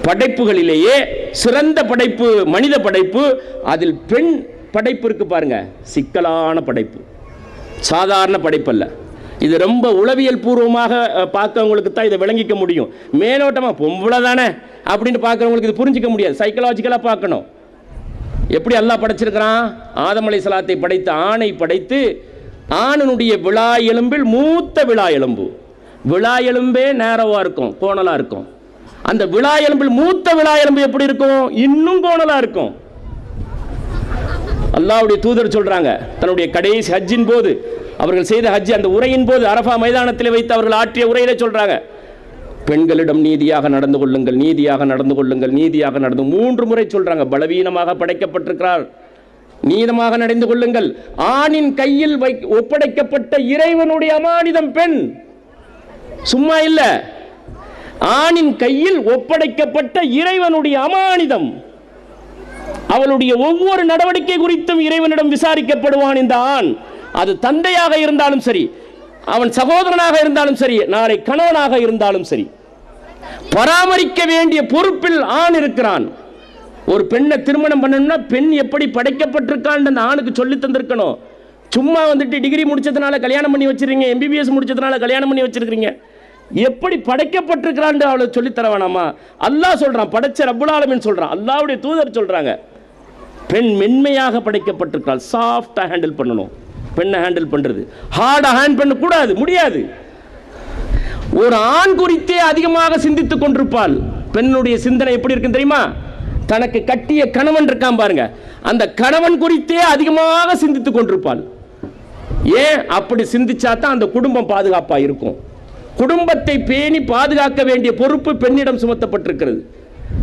படைப்புகளிலேயே சிறந்த படைப்பு மனித படைப்பு. அதில் பெண் படைப்பு இருக்கு பாருங்க, சிக்கலான படைப்பு, சாதாரண படைப்பு அல்ல. இது ரொம்ப உளவியல் பூர்வமாக பார்க்கறவங்களுக்கு தான் இதை விளங்கிக்க முடியும். மேலோட்டமாக பொம்பளை தானே அப்படின்னு பார்க்குறவங்களுக்கு இது புரிஞ்சிக்க முடியாது. சைக்கலாஜிக்கலாக பார்க்கணும். எப்படி அல்லாஹ் படைச்சிருக்கிறான்? ஆதம் அலைஹிஸ்ஸலாத்தை படைத்து ஆணை படைத்து ஆணனுடைய விழா எலும்பில் மூத்த விழா எலும்பு, விழா எலும்பே நேரவாக இருக்கும், கோணலாக இருக்கும். அந்த விழா எலும்பில் மூத்த விழா எலும்பு எப்படி இருக்கும்? இன்னும் கோணலாக இருக்கும். அல்லாஹ்வுடைய தூதர் சொல்றாங்க, தன்னுடைய கடைசி ஹஜ்ஜின் போது அவர்கள் செய்த ஹஜ் அந்த உரையின் போது அரஃபா மைதானத்தில் வைத்து அவர்கள் ஆற்றிய உரையிலே சொல்றாங்க, பெண்களிடம் நீதியாக நடந்து கொள்ளுங்கள், நீதியாக நடந்து கொள்ளுங்கள், நீதியாக நடந்து. 3 முறை சொல்றாங்க. பலவீனமாக படைக்கப்பட்டிருக்கிறார், நீதமாக நடந்து கொள்ளுங்கள். ஆணின் கையில் ஒப்படைக்கப்பட்ட இறைவனுடைய அமானிதம் பெண், சும்மா இல்ல. ஆணின் கையில் ஒப்படைக்கப்பட்ட இறைவனுடைய அமானிதம். அவளுடைய ஒவ்வொரு நடவடிக்கை குறித்தும் இறைவனிடம் விசாரிக்கப்படுவான் இந்த ஆண். அது தந்தையாக இருந்தாலும் சரி, அவன் சகோதரனாக இருந்தாலும் சரி, நாளை கணவனாக இருந்தாலும் சரி, பராமரிக்க வேண்டிய பொறுப்பில் ஆண் இருக்கிறான். ஒரு பெண்ணை திருமணம் பண்ணணும்னா பெண் எப்படி படைக்கப்பட்டிருக்கான்னு அந்த ஆணுக்கு சொல்லி தந்திருக்கணும். சும்மா வந்துட்டு டிகிரி முடிச்சதுனால கல்யாணம் பண்ணி வச்சிருக்கீங்க, எம்பிபிஎஸ் முடிச்சதுனால கல்யாணம் பண்ணி வச்சிருக்கீங்க. எப்படி படைக்கப்பட்டிருக்கிறான்னு அவளுக்கு சொல்லி தர வேணாமா? அல்லாஹ் சொல்றான், படைச்ச ரப்புல் ஆலமீன் சொல்றான், அல்லாஹ்வுடைய தூதர் சொல்றாங்க, பெண் மென்மையாக படைக்கப்பட்டிருக்காள். சாஃப்டா ஹேண்டில் பண்ணணும். பெண்ணை ஹேண்டில் பண்றது ஹார்டா ஹேண்ட் பண்ண கூடாது, முடியாது. ஒரு ஆண் குறித்தே அதிகமாக சிந்தித்துக் கொண்டிருப்பாள். பெண்ணுடைய சிந்தனை எப்படி இருக்கு தெரியுமா? தனக்கு கட்டிய கணவன் இருக்கான் பாருங்க, அந்த கணவன் குறித்தே அதிகமாக சிந்தித்துக் கொண்டிருப்பாள். ஏன் அப்படி சிந்திச்சா தான் அந்த குடும்பம் பாதுகாப்பா இருக்கும். குடும்பத்தை பேணி பாதுகாக்க வேண்டிய பொறுப்பு பெண்ணிடம் சுமத்தப்பட்டிருக்கிறது.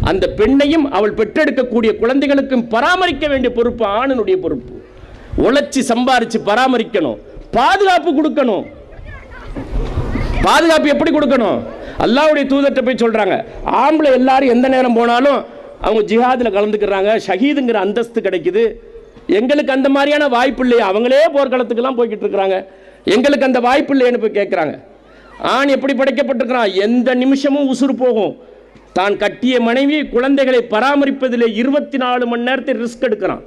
அந்த பெண்ணையும் அவள் பெற்றெடுக்கக்கூடிய குழந்தைகளுக்கும் பராமரிக்க வேண்டிய பொறுப்பு ஆணினுடைய பொறுப்பு. உழைச்சி சம்பாரிச்சு பராமரிக்கணும், பாதுகாப்பு கொடுக்கணும். பாதுகாப்பு எப்படி கொடுக்கணும்? அல்லாஹ்வுடைய தூதர்கிட்ட போய் சொல்றாங்க, ஆம்பளை எல்லாரும் எந்த நேரம் போனாலும் அவங்க ஜிஹாதில் கலந்துக்கிறாங்க, ஷஹீதுங்கிற அந்தஸ்து கிடைக்குது. எங்களுக்கு அந்த மாதிரியான வாய்ப்பு இல்லையா? அவங்களே போர்க்களத்துக்கெல்லாம் போய்கிட்டு இருக்கிறாங்க, எங்களுக்கு அந்த வாய்ப்பு இல்லைன்னு போய் கேட்குறாங்க. ஆண் எப்படி படைக்கப்பட்டிருக்கிறான்? எந்த நிமிஷமும் உசுறு போகும். தான் கட்டிய மனைவி குழந்தைகளை பராமரிப்பதில் 24 மணி நேரத்தை ரிஸ்க் எடுக்கிறான்.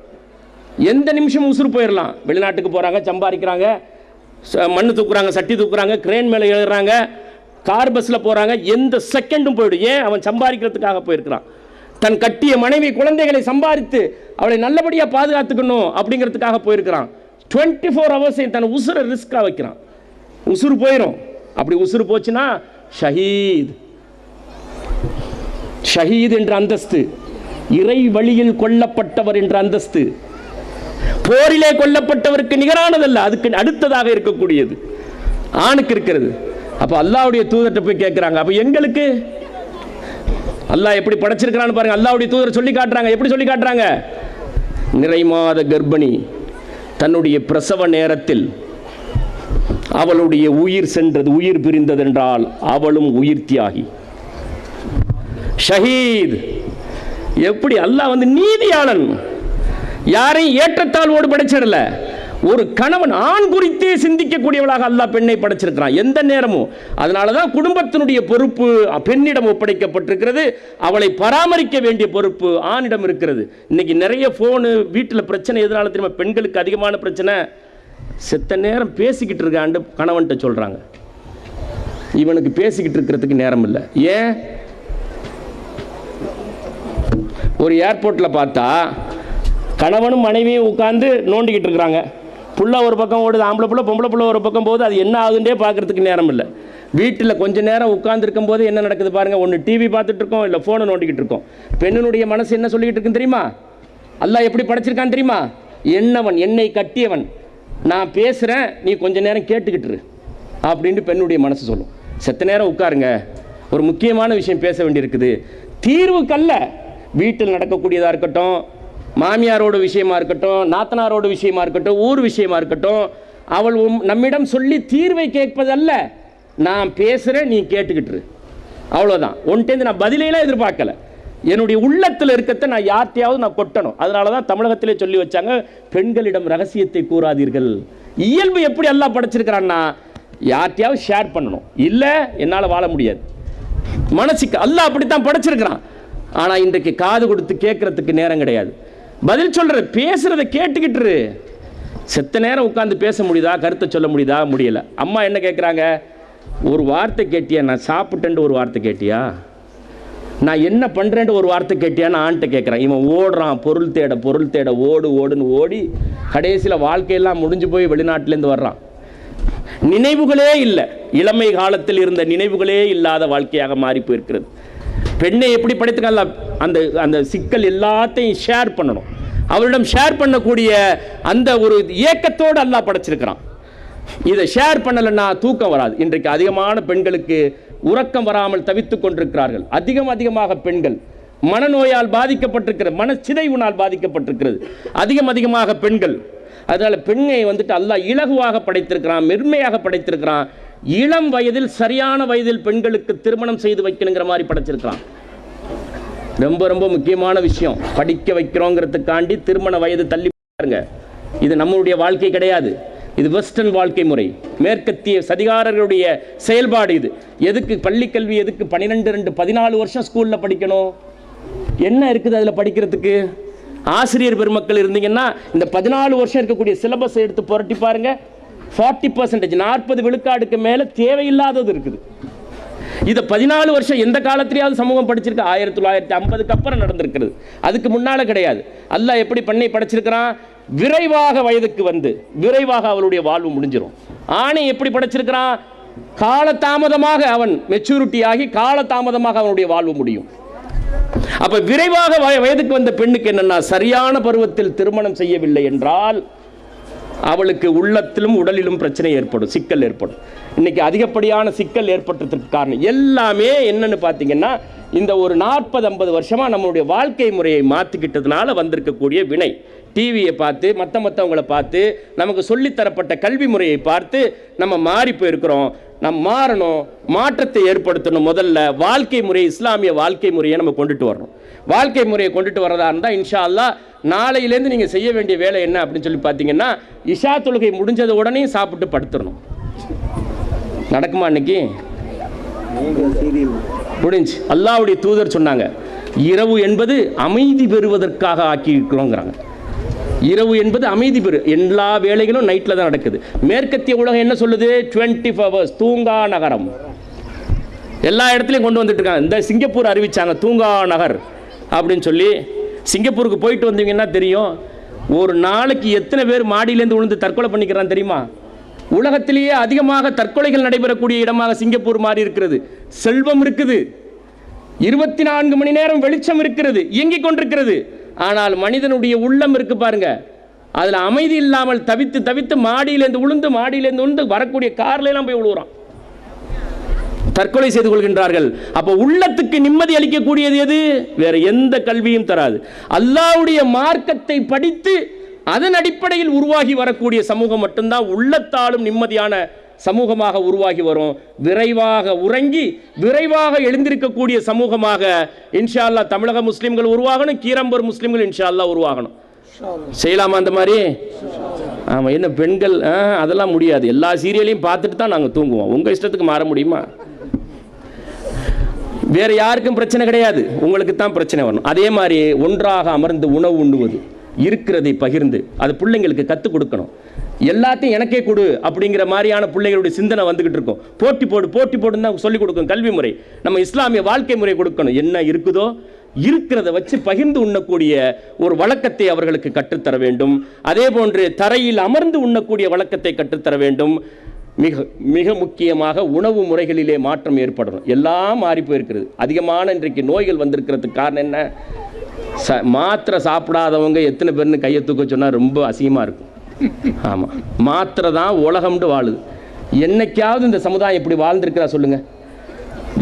எந்த நிமிஷமும் உசுறு போயிடலாம். வெளிநாட்டுக்கு போகிறாங்க, சம்பாதிக்கிறாங்க, மண்ணு தூக்குறாங்க, சட்டி தூக்குறாங்க, கிரேன் மேலே எழுதுறாங்க, கார் பஸ்ஸில் போகிறாங்க, எந்த செகண்டும் போயிடும். ஏன்? அவன் சம்பாதிக்கிறதுக்காக போயிருக்கிறான். தன் கட்டிய மனைவி குழந்தைகளை சம்பாதித்து அவளை நல்லபடியாக பாதுகாத்துக்கணும் அப்படிங்கிறதுக்காக போயிருக்கிறான். 24 ஹவர்ஸையும் தன் உசுரை ரிஸ்காக வைக்கிறான். உசுறு போயிடும். அப்படி உசுறு போச்சுன்னா ஷஹீத், ஷஹீத் என்ற அந்தஸ்து, இறை வழியில் கொல்லப்பட்டவர் என்ற அந்தஸ்து, போரிலே கொல்லப்பட்டவருக்கு நிகரானதல்ல, அதுக்கு அடுத்ததாக இருக்கக்கூடியது ஆணுக்கு இருக்கிறது. அப்ப அல்லாஹ்வுடைய தூதர்கிட்ட போய் கேட்கிறாங்க, அப்ப எங்களுக்கு அல்லாஹ் எப்படி படைச்சிருக்கிறான்னு பாருங்க. அல்லாஹ்வுடைய தூதர் சொல்லி காட்டுறாங்க. எப்படி சொல்லி காட்டுறாங்க? நிறைமாத கர்ப்பிணி தன்னுடைய பிரசவ நேரத்தில் அவளுடைய உயிர் சென்றது, உயிர் பிரிந்தது என்றால் அவளும் உயிர் தியாகி, ஷஹீத். எப்படி அல்லாஹ் நீதியாளன், யாரையும் ஏற்றத்தாழ்வோடு படைச்சிடல. ஒரு கணவன் ஆண் குறித்தே சிந்திக்கக்கூடியவளாக அல்லாஹ் பெண்ணை படைச்சிருக்கிறான் எந்த நேரமும். அதனாலதான் குடும்பத்தினுடைய பொறுப்பு பெண்ணிடம் ஒப்படைக்கப்பட்டிருக்கிறது. அவளை பராமரிக்க வேண்டிய பொறுப்பு ஆணிடம் இருக்கிறது. இன்னைக்கு நிறைய போனு வீட்டில் பிரச்சனை எதனால தெரியுமா? பெண்களுக்கு அதிகமான பிரச்சனை, செத்த நேரம் பேசிக்கிட்டு இருக்கான்னு கணவன்கிட்ட சொல்றாங்க. இவனுக்கு பேசிக்கிட்டு இருக்கிறதுக்கு நேரம் இல்லை. ஏன்? ஒரு ஏர்போர்ட்டில் பார்த்தா கணவனும் மனைவியும் உட்காந்து நோண்டிக்கிட்டு இருக்கிறாங்க. புள்ள ஒரு பக்கம் ஓடுது, ஆம்பளை புள்ள பொம்பளை புள்ள ஒரு பக்கம் போகுது. அது என்ன ஆகுதுன்றே பார்க்கறதுக்கு நேரம் இல்லை. வீட்டில் கொஞ்ச நேரம் உட்கார்ந்துருக்கும் போது என்ன நடக்குது பாருங்கள். ஒன்று டிவி பார்த்துட்டு இருக்கோம், இல்லை ஃபோனை நோண்டிக்கிட்டு இருக்கோம். பெண்ணினுடைய மனசு என்ன சொல்லிக்கிட்டு இருக்குன்னு தெரியுமா? அல்லாஹ் எப்படி படைச்சிருக்கான்னு தெரியுமா? என்னவன் என்னை கட்டியவன், நான் பேசுகிறேன், நீ கொஞ்ச நேரம் கேட்டுக்கிட்டு இரு அப்படின்ட்டு பெண்ணுடைய மனசு சொல்லும். செத்த நேரம் உட்காருங்க, ஒரு முக்கியமான விஷயம் பேச வேண்டியிருக்குது. தீர்வுக்கல்ல, வீட்டில் நடக்கக்கூடியதாக இருக்கட்டும், மாமியாரோட விஷயமா இருக்கட்டும், நாத்தனாரோட விஷயமா இருக்கட்டும், ஊர் விஷயமா இருக்கட்டும், அவள் நம்மிடம் சொல்லி தீர்வை கேட்பதல்ல, நான் பேசுகிறேன் நீ கேட்டுக்கிட்டு, அவ்வளோதான். ஒன்ட்டேந்து நான் பதிலையெல்லாம் எதிர்பார்க்கல, என்னுடைய உள்ளத்தில் இருக்கத்தை நான் யார்ட்டையாவது நான் கொட்டணும். அதனால தான் தமிழகத்திலே சொல்லி வச்சாங்க, பெண்களிடம் ரகசியத்தை கூறாதீர்கள். இயல்பு எப்படி எல்லாம் படைச்சிருக்கிறான்னா, யார்ட்டையாவது ஷேர் பண்ணணும், இல்லை என்னால் வாழ முடியாது. மனசுக்கு அல்லாஹ் அப்படித்தான் படைச்சிருக்கிறான். ஆனால் இன்றைக்கு காது கொடுத்து கேட்கறதுக்கு நேரம் கிடையாது. பதில் சொல்ற, பேசுறதை கேட்டுக்கிட்டு செத்த நேரம் உட்காந்து பேச முடியுதா, கருத்தை சொல்ல முடியுதா? முடியல. அம்மா என்ன கேட்குறாங்க, ஒரு வார்த்தை கேட்டியா, நான் சாப்பிட்டேன்ட்டு ஒரு வார்த்தை கேட்டியா, நான் என்ன பண்ணுறேன்ட்டு ஒரு வார்த்தை கேட்டியான்னு ஆண்கிட்ட கேட்குறான். இவன் ஓடுறான், பொருள் தேட ஓடுன்னு ஓடி கடைசியில் வாழ்க்கையெல்லாம் முடிஞ்சு போய் வெளிநாட்டிலேருந்து வர்றான். நினைவுகளே இல்லை, இளமை காலத்தில் இருந்த நினைவுகளே இல்லாத வாழ்க்கையாக மாறி போயிருக்கிறது. பெண்ணை எப்படி படைத்துக்கல, அந்த அந்த சிக்கல் எல்லாத்தையும் ஷேர் பண்ணணும். அவரிடம் ஷேர் பண்ணக்கூடிய அந்த ஒரு ஏக்கத்தோடு அல்லாஹ் படைச்சிருக்கிறான். இதை ஷேர் பண்ணலைன்னா தூக்கம் வராது. இன்றைக்கு அதிகமான பெண்களுக்கு உறக்கம் வராமல் தவித்துக் கொண்டிருக்கிறார்கள். அதிகமாக பெண்கள் மனநோயால் பாதிக்கப்பட்டிருக்கிறது, மனச்சிதைவினால் பாதிக்கப்பட்டிருக்கிறது அதிகமாக பெண்கள். அதனால பெண்ணை வந்துட்டு அல்லாஹ் இலகுவாக படைத்திருக்கிறான், மென்மையாக படைத்திருக்கிறான். இளம் வயதில் சரியான வயதில் பெண்களுக்கு திருமணம் செய்து வைக்கணுங்கிற மாதிரி படைச்சிருக்கிறான். ரொம்ப முக்கியமான விஷயம். படிக்க வைக்கிறோங்கிறதுக்காண்டி திருமண வயது தள்ளி பாருங்க. இது நம்மளுடைய வாழ்க்கை கிடையாது, இது வெஸ்டர்ன் வாழ்க்கை முறை, மேற்கத்திய சதிகாரர்களுடைய செயல்பாடு. இது எதுக்கு பள்ளிக்கல்வி, எதுக்கு 12 14 வருஷம் ஸ்கூலில் படிக்கணும்? என்ன இருக்குது அதில் படிக்கிறதுக்கு? ஆசிரியர் பெருமக்கள் இருந்தீங்கன்னா இந்த 14 வருஷம் இருக்கக்கூடிய சிலபஸை எடுத்து புரட்டி பாருங்க. 40%, 40 விழுக்காடுக்கு மேலே தேவையில்லாதது இருக்குது. இதை 14 வருஷம் எந்த காலத்திலேயாவது சமூகம் படிச்சிருக்கு? 1950க்கு அப்புறம் நடந்திருக்கிறது, அதுக்கு முன்னால கிடையாது. அல்லாஹ் எப்படி பண்ணை படைச்சிருக்கிறான்? விரைவாக வயதுக்கு வந்து விரைவாக அவளுடைய வாழ்வு முடிஞ்சிடும். ஆணை எப்படி படைச்சிருக்கிறான்? காலதாமதமாக அவன் மெச்சூரிட்டி ஆகி காலதாமதமாக அவனுடைய வாழ்வு முடியும். அப்ப விரைவாக வயதுக்கு வந்த பெண்ணுக்கு என்னன்னா, சரியான பருவத்தில் திருமணம் செய்யவில்லை என்றால் அவளுக்கு உள்ளத்திலும் உடலிலும் பிரச்சனை ஏற்படும், சிக்கல் ஏற்படும். இன்னைக்கு அதிகப்படியான சிக்கல் ஏற்பட்டதற்கு காரணம் எல்லாமே என்னன்னு பார்த்தீங்கன்னா, இந்த ஒரு 40-50 வருஷமா நம்மளுடைய வாழ்க்கை முறையை மாற்றிக்கிட்டதுனால வந்திருக்கக்கூடிய வினை. டிவியை பார்த்து மற்றவங்களை பார்த்து நமக்கு சொல்லித்தரப்பட்ட கல்வி முறையை பார்த்து நம்ம மாறி போயிருக்கிறோம். நம்ம மாறணும், மாற்றத்தை ஏற்படுத்தணும். முதல்ல வாழ்க்கை முறை, இஸ்லாமிய வாழ்க்கை முறையை நம்ம கொண்டுட்டு வரணும். வாழ்க்கை முறையை கொண்டுட்டு வரதா இருந்தால் இன்ஷா அல்லாஹ் நாளையிலேருந்து நீங்கள் செய்ய வேண்டிய வேலை என்ன அப்படின்னு சொல்லி பார்த்தீங்கன்னா, இஷா தொழுகை முடிஞ்சது உடனே சாப்பிட்டு படுத்துடணும். நடக்குமா? இன்னைக்கு முடிஞ்சு. அல்லாஹ்வுடைய தூதர் சொன்னாங்க, இரவு என்பது அமைதி பெறுவதற்காக ஆக்கி இருக்கிறோங்கிறாங்க. இரவு என்பது அமைதி பெறு, எல்லா வேலைகளும் நைட்டில் தான் நடக்குது. மேற்கத்திய உலகம் என்ன சொல்லுது? 24 hours தூங்கா நகரம். எல்லா இடத்துலையும் கொண்டு வந்துட்டு இருக்காங்க. இந்த சிங்கப்பூர் அறிவிச்சாங்க தூங்கா நகர் அப்படின்னு சொல்லி. சிங்கப்பூருக்கு போயிட்டு வந்தீங்கன்னா தெரியும், ஒரு நாளைக்கு எத்தனை பேர் மாடியிலேருந்து விழுந்து தற்கொலை பண்ணிக்கிறான் தெரியுமா? உலகத்திலேயே அதிகமாக தற்கொலைகள் நடைபெறக்கூடிய இடமாக சிங்கப்பூர் மாறி இருக்கிறது. செல்வம் இருக்குது, 24 மணி நேரம் வெளிச்சம் இருக்கிறது, இயங்கிக் கொண்டிருக்கிறது. ஆனால் மனிதனுடைய உள்ளம் இருக்கு பாருங்க, அதில் அமைதி இல்லாமல் தவித்து மாடியிலேருந்து விழுந்து வரக்கூடிய கார்ல எல்லாம் போய் விழுவுறான், தற்கொலை செய்து கொள்கின்றார்கள். அப்போ உள்ளத்துக்கு நிம்மதி அளிக்கக்கூடியது எது? வேற எந்த கல்வியும் தராது. அல்லாஹ்வுடைய மார்க்கத்தை படித்து அதன் அடிப்படையில் உருவாகி வரக்கூடிய சமூகம் மட்டும்தான் உள்ளத்தாலும் நிம்மதியான சமூகமாக உருவாகி வரும். விரைவாக உறங்கி விரைவாக எழுந்திருக்கக்கூடிய சமூகமாக இன்ஷா அல்லாஹ் தமிழக முஸ்லிம்கள் உருவாகணும், கீரம்பூர் முஸ்லிம்கள் இன்ஷா அல்லாஹ் உருவாகணும். செய்யலாமா அந்த மாதிரி? ஆமாம். என்ன பெண்கள் அதெல்லாம் முடியாது, எல்லா சீரியலையும் பார்த்துட்டு தான் நாங்கள் தூங்குவோம். உங்கள் இஷ்டத்துக்கு மாற முடியுமா? வேற யாருக்கும் பிரச்சனை கிடையாது, உங்களுக்கு தான் பிரச்சனை வரணும். அதே மாதிரி ஒன்றாக அமர்ந்து உணவு உண்ணுவது, இருக்கிறதை பகிர்ந்து, அது பிள்ளைங்களுக்கு கற்றுக் கொடுக்கணும். எல்லாத்தையும் எனக்கே கொடு அப்படிங்கிற மாதிரியான பிள்ளைகளுடைய சிந்தனை வந்துகிட்டு இருக்கும். போட்டி போடுன்னு தான் சொல்லிக் கொடுக்கும் கல்வி முறை. நம்ம இஸ்லாமிய வாழ்க்கை முறை கொடுக்கணும். என்ன இருக்குதோ இருக்கிறத வச்சு பகிர்ந்து உண்ணக்கூடிய ஒரு வழக்கத்தை அவர்களுக்கு கற்றுத்தர வேண்டும். அதே போன்று தரையில் அமர்ந்து உண்ணக்கூடிய வழக்கத்தை கற்றுத்தர வேண்டும். மிக முக்கியமாக உணவு முறைகளிலே மாற்றம் ஏற்படணும். எல்லாம் மாறி போயிருக்கிறது. அதிகமான இன்றைக்கு நோய்கள் வந்திருக்கிறதுக்கு காரணம் என்ன? மாத்திரை சாப்பிடாதவங்க எத்தனை பேர்னு கையை தூக்க சொன்னால் ரொம்ப அசிங்கமாக இருக்கும். ஆமாம், மாத்திரை தான் உலகம்னு வாழுது. என்னைக்காவது இந்த சமுதாயம் இப்படி வாழ்ந்திருக்கிறா சொல்லுங்க?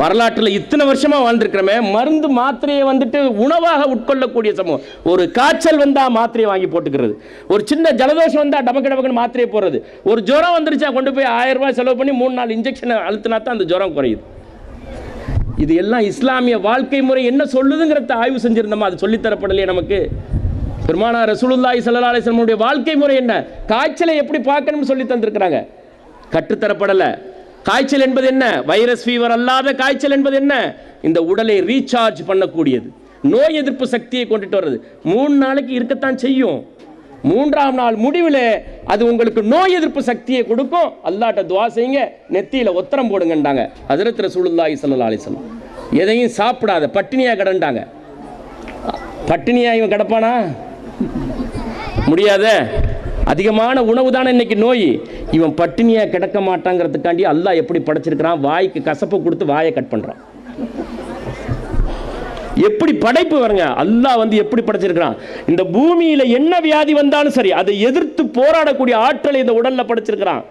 வரலாற்றில் இத்தனை வருஷமா வாழ்ந்துருக்கிறோமே, மருந்து மாத்திரையை வந்துட்டு உணவாக உட்கொள்ளக்கூடிய சமூகம். ஒரு காய்ச்சல் வந்தா மாத்திரையை வாங்கி போட்டுக்கிறது, ஒரு சின்ன ஜலதோஷம் வந்தா டபக்கு டபக்குன்னு மாத்திரையை போடுறது, ஒரு ஜுரம் வந்துருச்சா கொண்டு போய் 1000 ரூபாய் செலவு பண்ணி 3-4 இன்ஜெக்ஷனை அழுத்தினா தான் அந்த ஜுரம் குறையுது. இது எல்லாம் இஸ்லாமிய வாழ்க்கை முறை என்ன சொல்லுதுங்கிறத ஆய்வு செஞ்சிருந்தோமா? அது சொல்லித்தரப்படலையே நமக்கு. பெருமானார் ரசூலுல்லாஹி ஸல்லல்லாஹு அலைஹி வஸல்லம் வாழ்க்கை முறை என்ன, காய்ச்சலை எப்படி பார்க்கணும்னு சொல்லி தந்திருக்கிறாங்க, கற்றுத்தரப்படலை. காய்ச்சல் என்பது என்ன? வைரஸ் ஃபீவர் அல்லாத காய்ச்சல் என்பது என்ன? இந்த உடலை ரீசார்ஜ் பண்ணக்கூடியது, நோய் எதிர்ப்பு சக்தியை கொண்டுட்டு வர்றது. 3 நாளைக்கு இருக்கத்தான் செய்யும், 3ஆம் நாள் முடிவில் அது உங்களுக்கு நோய் எதிர்ப்பு சக்தியை கொடுக்கும். அல்லாஹ்ட்ட துஆ செய்யுங்க, நெத்தியில ஒத்தரம் போடுங்கன்றாங்க ஹஜ்ரத் ரசூலுல்லாஹி ஸல்லல்லாஹு அலைஹி வஸல்லம். எதையும் சாப்பிடாத பட்டினியா கிடண்டாங்க. பட்டினியா இவன் கிடப்பானா? முடியாத. அதிகமான உணவு தானே இன்னைக்கு நோய். இவன் பட்டினியா கிடக்க மாட்டாங்கிறதுக்காண்டி அல்லாஹ் எப்படி படைச்சிருக்கிறான்? வாய்க்கு கசப்பு கொடுத்து வாயை கட் பண்றான். எப்படி படைப்பு வருங்க, அல்லாஹ் வந்து எப்படி படைச்சிருக்கிறான்? இந்த பூமியில என்ன வியாதி வந்தாலும் சரி அதை எதிர்த்து போராடக்கூடிய ஆற்றலை இந்த உடல்ல படைச்சிருக்கிறான்.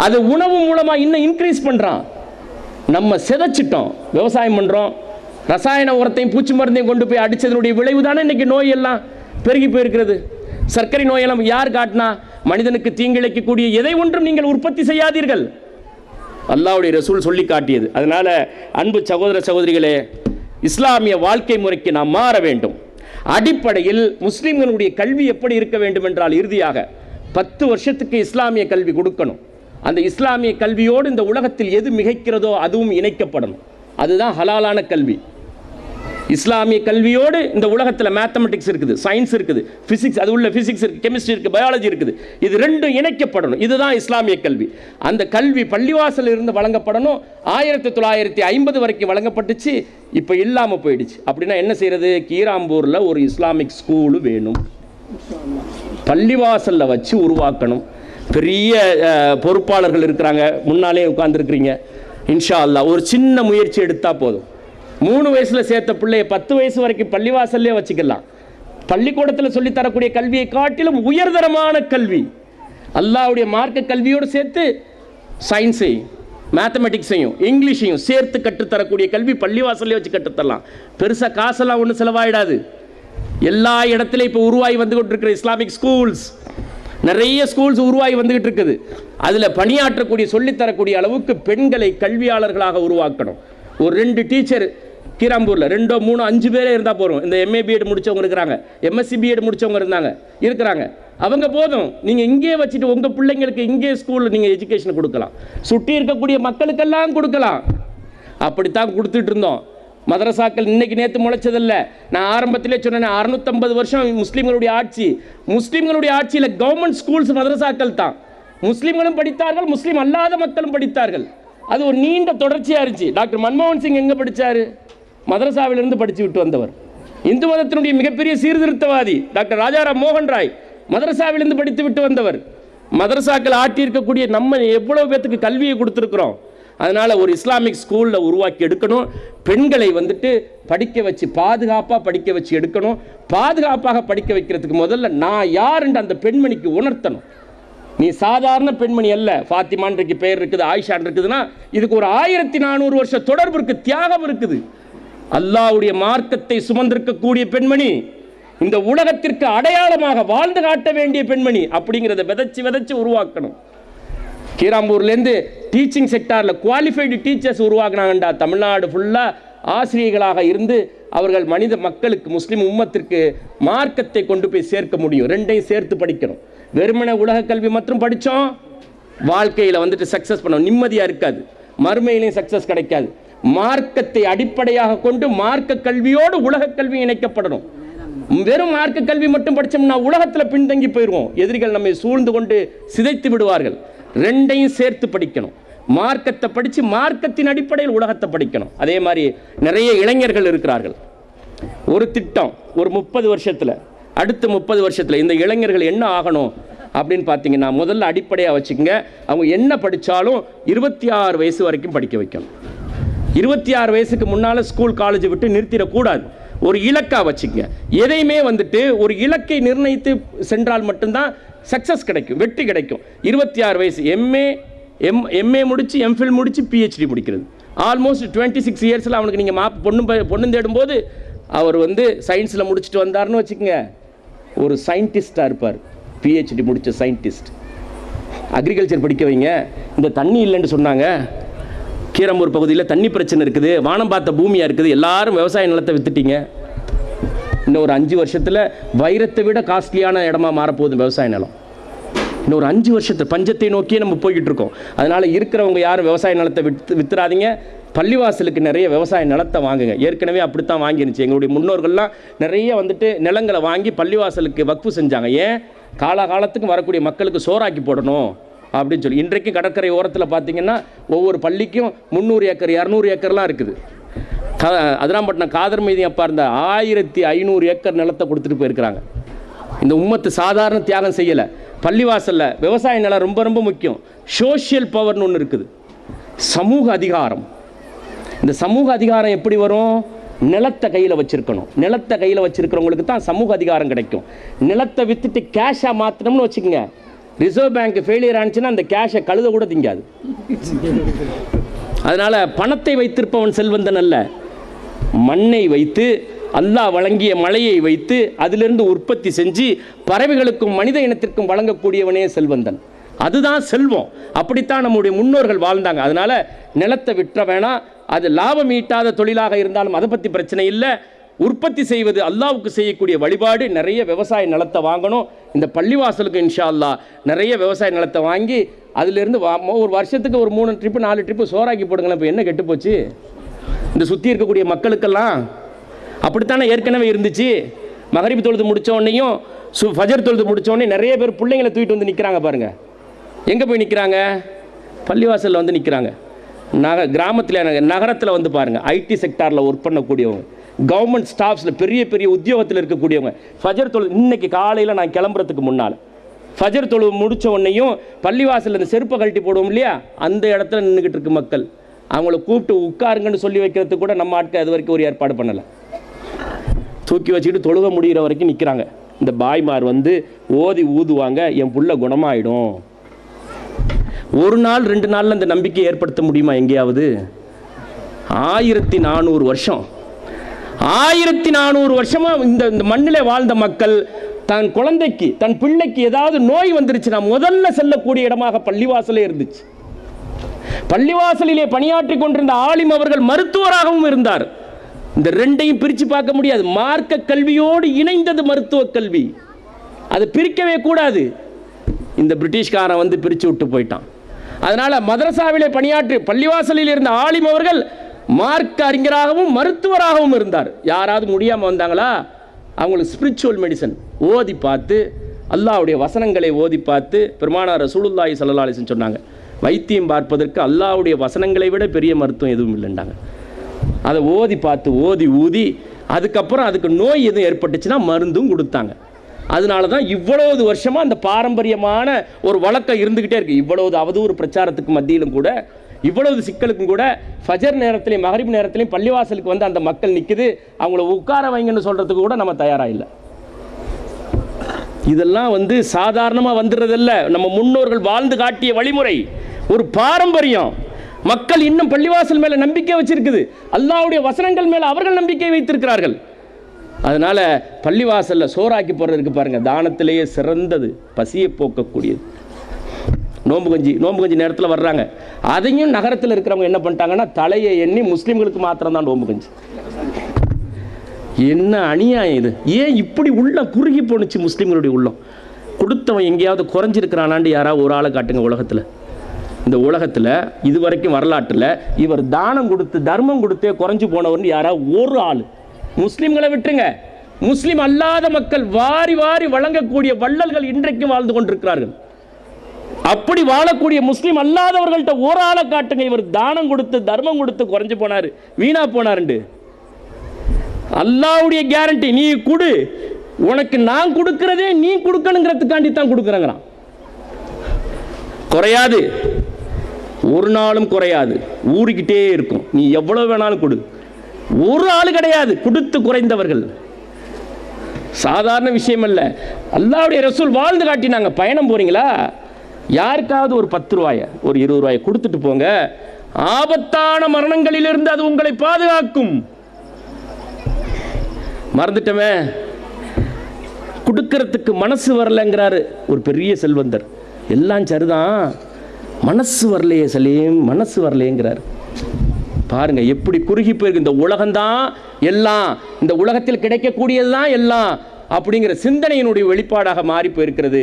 அது உணவு மூலமா இன்னும் இன்க்ரீஸ் பண்றான். நம்ம சிதைச்சிட்டோம், விவசாயம் பண்றோம், ரசாயன உரத்தையும் பூச்சி மருந்தையும் கொண்டு போய் அடிச்சதனுடைய விளைவு தானே இன்னைக்கு நோய் எல்லாம் பெருகி போயிருக்கிறது. சர்க்கரை நோயெல்லாம் யார் காட்டினா? மனிதனுக்கு தீங்கிழைக்கக்கூடிய எதை ஒன்றும் நீங்கள் உற்பத்தி செய்யாதீர்கள், அல்லாஹ்வுடைய ரசூல் சொல்லி காட்டியது. அதனால அன்பு சகோதர சகோதரிகளே, இஸ்லாமிய வாழ்க்கை முறைக்கு நாம் மாற வேண்டும். அடிப்படையில் முஸ்லிம்களுடைய கல்வி எப்படி இருக்க வேண்டும் என்றால், இறுதியாக 10 வருஷத்துக்கு இஸ்லாமிய கல்வி கொடுக்கணும். அந்த இஸ்லாமிய கல்வியோடு இந்த உலகத்தில் எது மிகைக்கிறதோ அதுவும் இணைக்கப்படணும். அதுதான் ஹலாலான கல்வி. இஸ்லாமிய கல்வியோடு இந்த உலகத்தில் மேத்தமெட்டிக்ஸ் இருக்குது, சயின்ஸ் இருக்குது, பிசிக்ஸ், அது உள்ள பிசிக்ஸ் இருக்குது, கெமிஸ்ட்ரி இருக்குது, பயாலஜி இருக்குது. இது ரெண்டும் இணைக்கப்படணும். இதுதான் இஸ்லாமிய கல்வி. அந்த கல்வி பள்ளிவாசல் இருந்து வழங்கப்படணும். 1950 வரைக்கும் வழங்கப்பட்டுச்சு, இப்போ இல்லாமல் போயிடுச்சு. அப்படின்னா என்ன செய்யறது? கீராம்பூரில் ஒரு இஸ்லாமிக் ஸ்கூலு வேணும், பள்ளிவாசலில் வச்சு உருவாக்கணும். பெரிய பொறுப்பாளர்கள் இருக்கிறாங்க, முன்னாலே உட்கார்ந்துருக்கிறீங்க. இன்ஷா அல்லாஹ் ஒரு சின்ன முயற்சி எடுத்தால் போதும். 3 வயசில் சேர்த்த பிள்ளைய 10 வயசு வரைக்கும் பள்ளிவாசல்லே வச்சுக்கலாம். பள்ளிக்கூடத்தில் சொல்லித்தரக்கூடிய கல்வியை காட்டிலும் உயர்தரமான கல்வி, அல்லாஹ்வுடைய மார்க்க கல்வியோடு சேர்த்து சயின்ஸையும் மேத்தமெட்டிக்ஸையும் இங்கிலீஷையும் சேர்த்து கற்றுத்தரக்கூடிய கல்வி பள்ளிவாசல்லே வச்சு கற்றுத்தரலாம். பெருசாக காசெல்லாம் ஒன்றும் செலவாயிடாது. எல்லா இடத்துலையும் இப்போ உருவாகி வந்து கொண்டிருக்கிற இஸ்லாமிக் ஸ்கூல்ஸ், நிறைய ஸ்கூல்ஸ் உருவாகி வந்துகிட்டு இருக்குது. அதில் பணியாற்றக்கூடிய சொல்லித்தரக்கூடிய அளவுக்கு பெண்களை கல்வியாளர்களாக உருவாக்கணும். ஒரு 2 டீச்சர் கீராம்பூரில் 2, 3, 5 பேரே இருந்தால் போதும். இந்த MA BEd முடித்தவங்க இருக்கிறாங்க, MSc BEd முடித்தவங்க இருக்கிறாங்க. அவங்க போதும். நீங்கள் இங்கே வச்சுட்டு உங்கள் பிள்ளைங்களுக்கு இங்கே ஸ்கூலில் நீங்கள் எஜுகேஷன் கொடுக்கலாம், சுற்றி இருக்கக்கூடிய மக்களுக்கெல்லாம் கொடுக்கலாம். அப்படித்தான் கொடுத்துட்டு இருந்தோம். மதரசாக்கள் இன்னைக்கு நேற்று முளைச்சதில்லை. நான் ஆரம்பத்திலே சொன்னேன், 650 வருஷம் முஸ்லீம்களுடைய ஆட்சி. முஸ்லீம்களுடைய ஆட்சியில் கவர்மெண்ட் ஸ்கூல்ஸ் மதரசாக்கள் தான். முஸ்லீம்களும் படித்தார்கள், முஸ்லீம் அல்லாத மக்களும் படித்தார்கள். அது ஒரு நீண்ட தொடர்ச்சியாக இருந்துச்சு. டாக்டர் மன்மோகன் சிங் எங்கே படித்தார்? மதரசாவிலிருந்து படித்து விட்டு வந்தவர். இந்து மதத்தினுடைய மிகப்பெரிய சீர்திருத்தவாதி டாக்டர் ராஜாராம் மோகன் ராய் மதரசாவிலிருந்து படித்து விட்டு வந்தவர். மதரசாக்கள் ஆட்டி இருக்கக்கூடிய நம்ம எவ்வளவு பேத்துக்கு கல்வியை கொடுத்துருக்குறோம். அதனால் ஒரு இஸ்லாமிக் ஸ்கூலில் உருவாக்கி எடுக்கணும். பெண்களை வந்துட்டு படிக்க வச்சு பாதுகாப்பாக படிக்க வச்சு எடுக்கணும். பாதுகாப்பாக படிக்க வைக்கிறதுக்கு முதல்ல நான் யார் என்று அந்த பெண்மணிக்கு உணர்த்தணும். நீ சாதாரண பெண்மணி அல்ல. ஃபாத்திமான்றைக்கு பெயர் இருக்குது, ஆயிஷான் இருக்குதுன்னா இதுக்கு ஒரு 1400 வருஷ தொடர்பு இருக்குது, தியாகம் இருக்குது. அல்லாஹ்வுடைய மார்க்கத்தை சுமந்திருக்கக்கூடிய பெண்மணி, இந்த உலகத்திற்கு அடையாளமாக வாழ்ந்து காட்ட வேண்டிய பெண்மணி அப்படிங்கிறத விதைச்சு உருவாக்கணும். கீராம்பூர்லேருந்து டீச்சிங் செக்டாரில் குவாலிஃபைடு டீச்சர்ஸ் உருவாக்குனாங்கண்டா. தமிழ்நாடு ஃபுல்லாக ஆசிரியர்களாக இருந்து அவர்கள் மனித மக்களுக்கு, முஸ்லீம் உம்மத்திற்கு மார்க்கத்தை கொண்டு போய் சேர்க்க முடியும். ரெண்டையும் சேர்த்து படிக்கணும். வெறுமன உலக கல்வி மற்றும் படித்தோம், வாழ்க்கையில் வந்துட்டு சக்ஸஸ் பண்ணோம், நிம்மதியாக இருக்காது, மறுமையிலையும் சக்ஸஸ் கிடைக்காது. மார்க்கத்தை அடிப்படையாக கொண்டு மார்க்க கல்வியோடு உலக கல்வி இணைக்கப்படணும். வெறும் மார்க்க கல்வி மட்டும் படித்தோம்னா உலகத்தில் பின்தங்கி போயிடுவோம். எதிரிகள் நம்மை சூழ்ந்து கொண்டு சிதைத்து விடுவார்கள். ரெண்டையும் சேர்த்து படிக்கணும். மார்க்கத்தை படித்து மார்க்கத்தின் அடிப்படையில் உலகத்தை படிக்கணும். அதே மாதிரி நிறைய இளைஞர்கள் இருக்கிறார்கள். ஒரு திட்டம் ஒரு 30 வருஷத்தில், அடுத்த 30 வருஷத்தில் இந்த இளைஞர்கள் என்ன ஆகணும் அப்படின்னு பார்த்தீங்கன்னா, முதல்ல அடிப்படையாக வச்சுக்கோங்க, அவங்க என்ன படித்தாலும் 26 வயசு வரைக்கும் படிக்க வைக்கணும். 26 வயசுக்கு முன்னால் ஸ்கூல் காலேஜை விட்டு நிறுத்திடக்கூடாது. ஒரு இலக்காக வச்சுக்கங்க. எதையுமே வந்துட்டு ஒரு இலக்கை நிர்ணயித்து சென்றால் மட்டும்தான் சக்ஸஸ் கிடைக்கும், வெற்றி கிடைக்கும். 26 வயசு எம்ஏ முடித்து எம்ஃபில் முடித்து PhD முடிக்கிறது, ஆல்மோஸ்ட் 26 இயர்ஸில் அவனுக்கு நீங்கள் பொண்ணு தேடும்போது அவர் வந்து சயின்ஸில் முடிச்சுட்டு வந்தார்னு வச்சுக்கோங்க, ஒரு சயின்டிஸ்டாக இருப்பார், பிஹெச்டி முடித்த சயின்டிஸ்ட். அக்ரிகல்ச்சர் படிக்க வைங்க. இந்த தண்ணி இல்லைன்னு சொன்னாங்க, கீரம்பூர் பகுதியில் தண்ணி பிரச்சனை இருக்குது, வானம் பார்த்த பூமியாக இருக்குது, எல்லாரும் விவசாய நிலத்தை விற்றுட்டீங்க. இன்னும் ஒரு 5 வருஷத்தில் வைரத்தை விட காஸ்ட்லியான இடமா மாறப்போகுது விவசாய நிலம். இன்னும் ஒரு 5 வருஷத்தில் பஞ்சத்தை நோக்கியே நம்ம போய்கிட்டு இருக்கோம். அதனால் இருக்கிறவங்க யாரும் விவசாய நிலத்தை விற்றுறாதீங்க. பள்ளிவாசலுக்கு நிறைய விவசாய நிலத்தை வாங்குங்க. ஏற்கனவே அப்படித்தான் வாங்கிருந்துச்சு. எங்களுடைய முன்னோர்கள்லாம் நிறைய வந்துட்டு நிலங்களை வாங்கி பள்ளிவாசலுக்கு வக்ஃபு செஞ்சாங்க. ஏன்? காலகாலத்துக்கு வரக்கூடிய மக்களுக்கு சோறாக்கி போடணும் அப்படின்னு சொல்லி. இன்றைக்கும் கடற்கரை ஓரத்தில் பார்த்தீங்கன்னா ஒவ்வொரு பள்ளிக்கும் 300 ஏக்கர் 200 ஏக்கர்லாம் இருக்குது. அதிராம்பட்டினம் காதர் மீதி அப்பா இருந்த 1500 ஏக்கர் நிலத்தை கொடுத்துட்டு போயிருக்கிறாங்க. இந்த உம்மத்து சாதாரண தியாகம் செய்யலை. பள்ளிவாசலில் விவசாய நிலம் ரொம்ப ரொம்ப முக்கியம். சோஷியல் பவர்னு ஒன்று இருக்குது, சமூக அதிகாரம். இந்த சமூக அதிகாரம் எப்படி வரும்? நிலத்தை கையில் வச்சுருக்கணும். நிலத்தை கையில் வச்சுருக்கிறவங்களுக்கு தான் சமூக அதிகாரம் கிடைக்கும். நிலத்தை விற்றுட்டு கேஷாக மாற்றினோம்னு வச்சுக்கோங்க, ரிசர்வ் பேங்க் ஃபெயிலியர் ஆனிச்சுன்னா அந்த கேஷை கழுத கூட திங்காது. அதனால் பணத்தை வைத்திருப்பவன் செல்வந்தன் அல்ல, மண்ணை வைத்து அல்லாஹ் வழங்கிய மழையை வைத்து அதிலிருந்து உற்பத்தி செஞ்சு பறவைகளுக்கும் மனித இனத்திற்கும் வழங்கக்கூடியவனே செல்வந்தன். அதுதான் செல்வம். அப்படித்தான் நம்முடைய முன்னோர்கள் வாழ்ந்தாங்க. அதனால் நிலத்தை விற்ற வேணாம். அது லாபம் ஈட்டாத தொழிலாக இருந்தாலும் அதை பற்றி பிரச்சனை இல்லை. உற்பத்தி செய்வது அல்லாவுக்கு செய்யக்கூடிய வழிபாடு. நிறைய விவசாய நிலத்தை வாங்கணும். இந்த பள்ளிவாசலுக்கு இன்ஷா அல்லாஹ் நிறைய விவசாய நிலத்தை வாங்கி அதிலிருந்து ஒரு வருஷத்துக்கு ஒரு 3 ட்ரிப்பு 4 ட்ரிப்பு சோறாக்கி போடுங்களேன். இப்போ என்ன கெட்டு போச்சு? இந்த சுற்றி இருக்கக்கூடிய மக்களுக்கெல்லாம் அப்படித்தானே ஏற்கனவே இருந்துச்சு. மகரிப் தொழுது முடித்தோடனையும் ஃபஜர் தொழுது முடித்தோடனே நிறைய பேர் பிள்ளைங்களை தூக்கிட்டு வந்து நிற்கிறாங்க பாருங்கள். எங்கே போய் நிற்கிறாங்க? பள்ளிவாசலில் வந்து நிற்கிறாங்க. கிராமத்தில் நகரத்தில் வந்து பாருங்கள், ஐடி செக்டாரில் ஒர்க் பண்ணக்கூடியவங்க, கவர்மெண்ட் ஸ்டாஃப்ஸில் பெரிய பெரிய உத்தியோகத்தில் இருக்கக்கூடியவங்க ஃபஜர் தொழுது இன்றைக்கி காலையில் நான் கிளம்புறதுக்கு முன்னால் ஃபஜர் தொழுது முடித்த உடனேயும் பள்ளிவாசலில் இந்த செருப்பை கழட்டி போடுவோம் இல்லையா, அந்த இடத்துல நின்றுக்கிட்டு இருக்கு மக்கள். அவங்கள கூப்பிட்டு உட்காருங்கன்னு சொல்லி வைக்கிறதுக்கு கூட நம்ம ஆட்கள் அது வரைக்கும் ஒரு ஏற்பாடு பண்ணலை. தூக்கி வச்சுக்கிட்டு தொழுக முடிகிற வரைக்கும் நிற்கிறாங்க. இந்த பாய்மார் வந்து ஓதி ஊதுவாங்க, என் புள்ள குணமாயிடும். ஒரு நாள் 2 நாளில் இந்த நம்பிக்கை ஏற்படுத்த முடியுமா எங்கேயாவது? 1400 வருஷம் 1400 வருஷமாக இந்த மண்ணில் வாழ்ந்த மக்கள் தன் குழந்தைக்கு தன் பிள்ளைக்கு ஏதாவது நோய் வந்துருச்சுன்னா முதல்ல செல்லக்கூடிய இடமாக பள்ளிவாசலே இருந்துச்சு. பள்ளிவாசலிலே பணியாற்றி கொண்டிருந்த ஆலிம் அவர்கள் மருத்துவராகவும் இருந்தார். இந்த ரெண்டையும் பிரித்து பார்க்க முடியாது. மார்க்க கல்வியோடு இணைந்தது மருத்துவ கல்வி, அதை பிரிக்கவே கூடாது. இந்த பிரிட்டிஷ்காரன் வந்து பிரித்து விட்டு போயிட்டான். அதனால் மதரசாவிலே பணியாற்றி பள்ளிவாசலில் இருந்த ஆலிம் அவர்கள் மார்க்க அறிஞராகவும் மருத்துவராகவும் இருந்தார். யாராவது முடியாமல் வந்தாங்களா, அவங்களுக்கு ஸ்பிரிச்சுவல் மெடிசன் ஓதி பார்த்து, அல்லாஹ்வுடைய வசனங்களை ஓதி பார்த்து, பெருமானார் ரசூலுல்லாஹி ஸல்லல்லாஹு அலைஹி வஸல்லம் சொன்னாங்க, வைத்தியம் பார்ப்பதற்கு அல்லாஹ்வுடைய வசனங்களை விட பெரிய மருத்துவம் எதுவும் இல்லைண்டாங்க. அதை ஓதி பார்த்து ஓதி ஊதி அதுக்கப்புறம் அதுக்கு நோய் எதுவும் ஏற்பட்டுச்சுன்னா மருந்தும் கொடுத்தாங்க. அதனால தான் இவ்வளவு வருஷமாக அந்த பாரம்பரியமான ஒரு வழக்கம் இருந்துக்கிட்டே இருக்குது. இவ்வளவு அவதூறு பிரச்சாரத்துக்கு மத்தியிலும் கூட, இவ்வளவு சிக்கலுக்கும் கூட, ஃபஜர் நேரத்திலையும் மகரிப் நேரத்திலையும் பள்ளிவாசலுக்கு வந்து அந்த மக்கள் நிற்குது. அவங்கள உட்கார வைங்கன்னு சொல்கிறதுக்கு கூட நம்ம தயாராக இல்லை. இதெல்லாம் வந்து சாதாரணமாக வந்துடுறதில்ல. நம்ம முன்னோர்கள் வாழ்ந்து காட்டிய வழிமுறை, ஒரு பாரம்பரியம். மக்கள் இன்னும் பள்ளிவாசல் மேலே நம்பிக்கை வச்சிருக்குது. அல்லாஹ்வுடைய வசனங்கள் மேலே அவர்கள் நம்பிக்கை வைத்திருக்கிறார்கள். அதனால் பள்ளிவாசலில் சோறாக்கி போடுறதுக்கு பாருங்கள், தானத்திலேயே சிறந்தது, பசியை போக்கக்கூடியது. நோம்பு கஞ்சி நேரத்தில் வர்றாங்க. அதையும் நகரத்தில் இருக்கிறவங்க என்ன பண்ணிட்டாங்கன்னா, தலையை எண்ணி முஸ்லீம்களுக்கு மாத்திரம்தான் நோம்பு கஞ்சி. என்ன அநியாயம் இது! ஏன் இப்படி உள்ளம் குறுகி போணுச்சு முஸ்லீம்களுடைய உள்ளம்? கொடுத்தவன் எங்கேயாவது குறைஞ்சிருக்கிறானாண்டு யாராவது ஒரு ஆளை காட்டுங்க உலகத்தில். இந்த உலகத்தில் இதுவரைக்கும் வரலாற்றில் இவர் தானம் கொடுத்து தர்மம் கொடுத்தே குறைஞ்சி போனவர்னு யாராவது ஒரு ஆள், முஸ்லீம்களை விட்டுருங்க, முஸ்லீம் அல்லாத மக்கள் வாரி வாரி வழங்கக்கூடிய வள்ளல்கள் இன்றைக்கும் வாழ்ந்து கொண்டிருக்கிறார்கள். அப்படி வாழக்கூடிய முஸ்லீம் அல்லாதவர்கள்ட்ட ஒரு ஆளை காட்டுங்க, இவர் தானம் கொடுத்து தர்மம் கொடுத்து குறைஞ்சு போனார், வீணா போனாருண்டு. அல்லாஹ்வுடைய கேரண்டி, நீ கொடு, உனக்கு நான் கொடுக்கிறதே நீ கொடுக்கணுங்கிறதுக்காண்டி தான் கொடுக்குறேங்கிறான். குறையாது, ஒரு நாளும் குறையாது, ஊறிக்கிட்டே இருக்கும். நீ எவ்வளவு வேணாலும் கொடு. ஒரு ஆள் கிடையாது கொடுத்து குறைந்தவர்கள். சாதாரண விஷயம் அல்ல. அல்லாஹ்வுடைய ரசூல் வாழ்ந்து காட்டினாங்க. பயணம் போறீங்களா, யாருக்காவது ஒரு 10 ரூபாயை ஒரு 20 ரூபாயை கொடுத்துட்டு போங்க. ஆபத்தான மரணங்களிலிருந்து அது உங்களை பாதுகாக்கும். மறந்துட்டமே, கொடுக்கறதுக்கு மனசு வரலங்கிறாரு ஒரு பெரிய செல்வந்தர். எல்லாம் சரிதான், மனசு வரலையே சலீம், மனசு வரலையேங்கிறார். பாருங்க எப்படி குறுகி போயிருக்கு. இந்த உலகம்தான் எல்லாம், இந்த உலகத்தில் கிடைக்கக்கூடியதுதான் எல்லாம் அப்படிங்கிற சிந்தனையினுடைய வெளிப்பாடாக மாறி போயிருக்கிறது.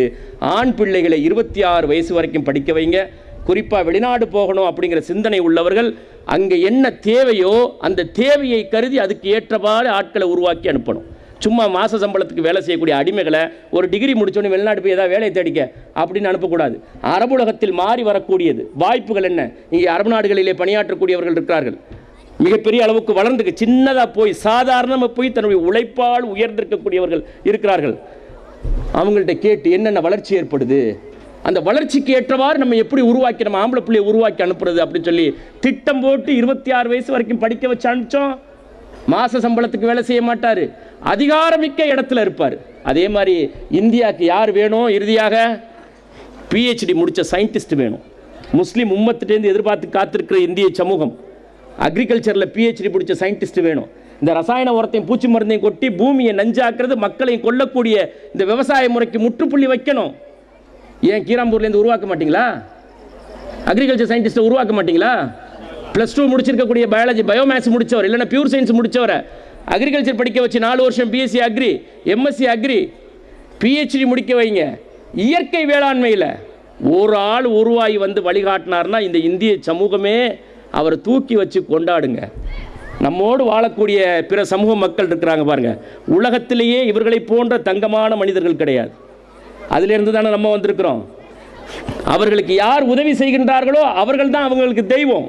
ஆண் பிள்ளைகளை 26 வயசு வரைக்கும் படிக்க வைங்க. குறிப்பாக வெளிநாடு போகணும் அப்படிங்கிற சிந்தனை உள்ளவர்கள் அங்கே என்ன தேவையோ அந்த தேவையை கருதி அதுக்கு ஏற்றவாறு ஆட்களை உருவாக்கி அனுப்பணும். சும்மா மாத சம்பளத்துக்கு வேலை செய்யக்கூடிய அடிமைகளை ஒரு டிகிரி முடிச்சோன்னு வெளிநாடு போய் ஏதாவது வேலையை தேடிக்க அப்படின்னு அனுப்பக்கூடாது. அரபு உலகத்தில் மாறி வரக்கூடியது வாய்ப்புகள் என்ன? இங்கே அரபு நாடுகளிலே பணியாற்றக்கூடியவர்கள் இருக்கிறார்கள். மிகப்பெரிய அளவுக்கு வளர்ந்து சின்னதாக போய் சாதாரணமாக போய் தன்னுடைய உழைப்பால் உயர்ந்திருக்கக்கூடியவர்கள் இருக்கிறார்கள். அவங்கள்ட்ட கேட்டு என்னென்ன வளர்ச்சி ஏற்படுது, அந்த வளர்ச்சிக்கு ஏற்றவாறு நம்ம எப்படி உருவாக்கி நம்ம ஆம்பளை பிள்ளையை உருவாக்கி அனுப்புறது அப்படின்னு சொல்லி திட்டம் போட்டு 26 வயசு வரைக்கும் படிக்க வச்சு அனுப்பிச்சோம். மாத சம்பளத்துக்கு வேலை செய்ய மாட்டார், அதிகாரமிக்க இடத்துல இருப்பார். அதே மாதிரி இந்தியாவுக்கு யார் வேணும்? இறுதியாக PhD முடித்த சயின்டிஸ்ட் வேணும். முஸ்லீம் உம்மத்திட்டேருந்து எதிர்பார்த்து காத்திருக்கிற இந்திய சமூகம் அக்ரிகல்ச்சரில் PhD முடித்த சயின்டிஸ்ட் வேணும். இந்த ரசாயன உரத்தையும் பூச்சி மருந்தையும் கொட்டி பூமியை நஞ்சாக்குறது, மக்களையும் கொல்லக்கூடிய இந்த விவசாய முறைக்கு முற்றுப்புள்ளி வைக்கணும். ஏன் கீராம்பூர்லேருந்து உருவாக்க மாட்டீங்களா? அக்ரிகல்ச்சர் சயின்டிஸ்ட்டை உருவாக்க மாட்டீங்களா? +2 முடிச்சிருக்கக்கூடிய பயாலஜி பயோமேத்ஸ் முடித்தவர், இல்லைன்னா பியூர் சயின்ஸ் முடித்தவரை அக்ரிகல்ச்சர் படிக்க வச்சு 4 வருஷம் BSc agri, MSc agri, PhD முடிக்க வைங்க. இயற்கை வேளாண்மையில் ஒரு ஆள் உருவாகி வந்து வழிகாட்டினார்னா இந்த இந்திய சமூகமே அவரை தூக்கி வச்சு கொண்டாடுங்க. நம்மோடு வாழக்கூடிய பிற சமூக மக்கள் இருக்கிறாங்க பாருங்க, உலகத்திலேயே இவர்களை போன்ற தங்கமான மனிதர்கள் கிடையாது. அதிலிருந்து தானே நம்ம வந்திருக்கிறோம். அவர்களுக்கு யார் உதவி செய்கின்றார்களோ அவர்கள் தான் அவங்களுக்கு தெய்வம்.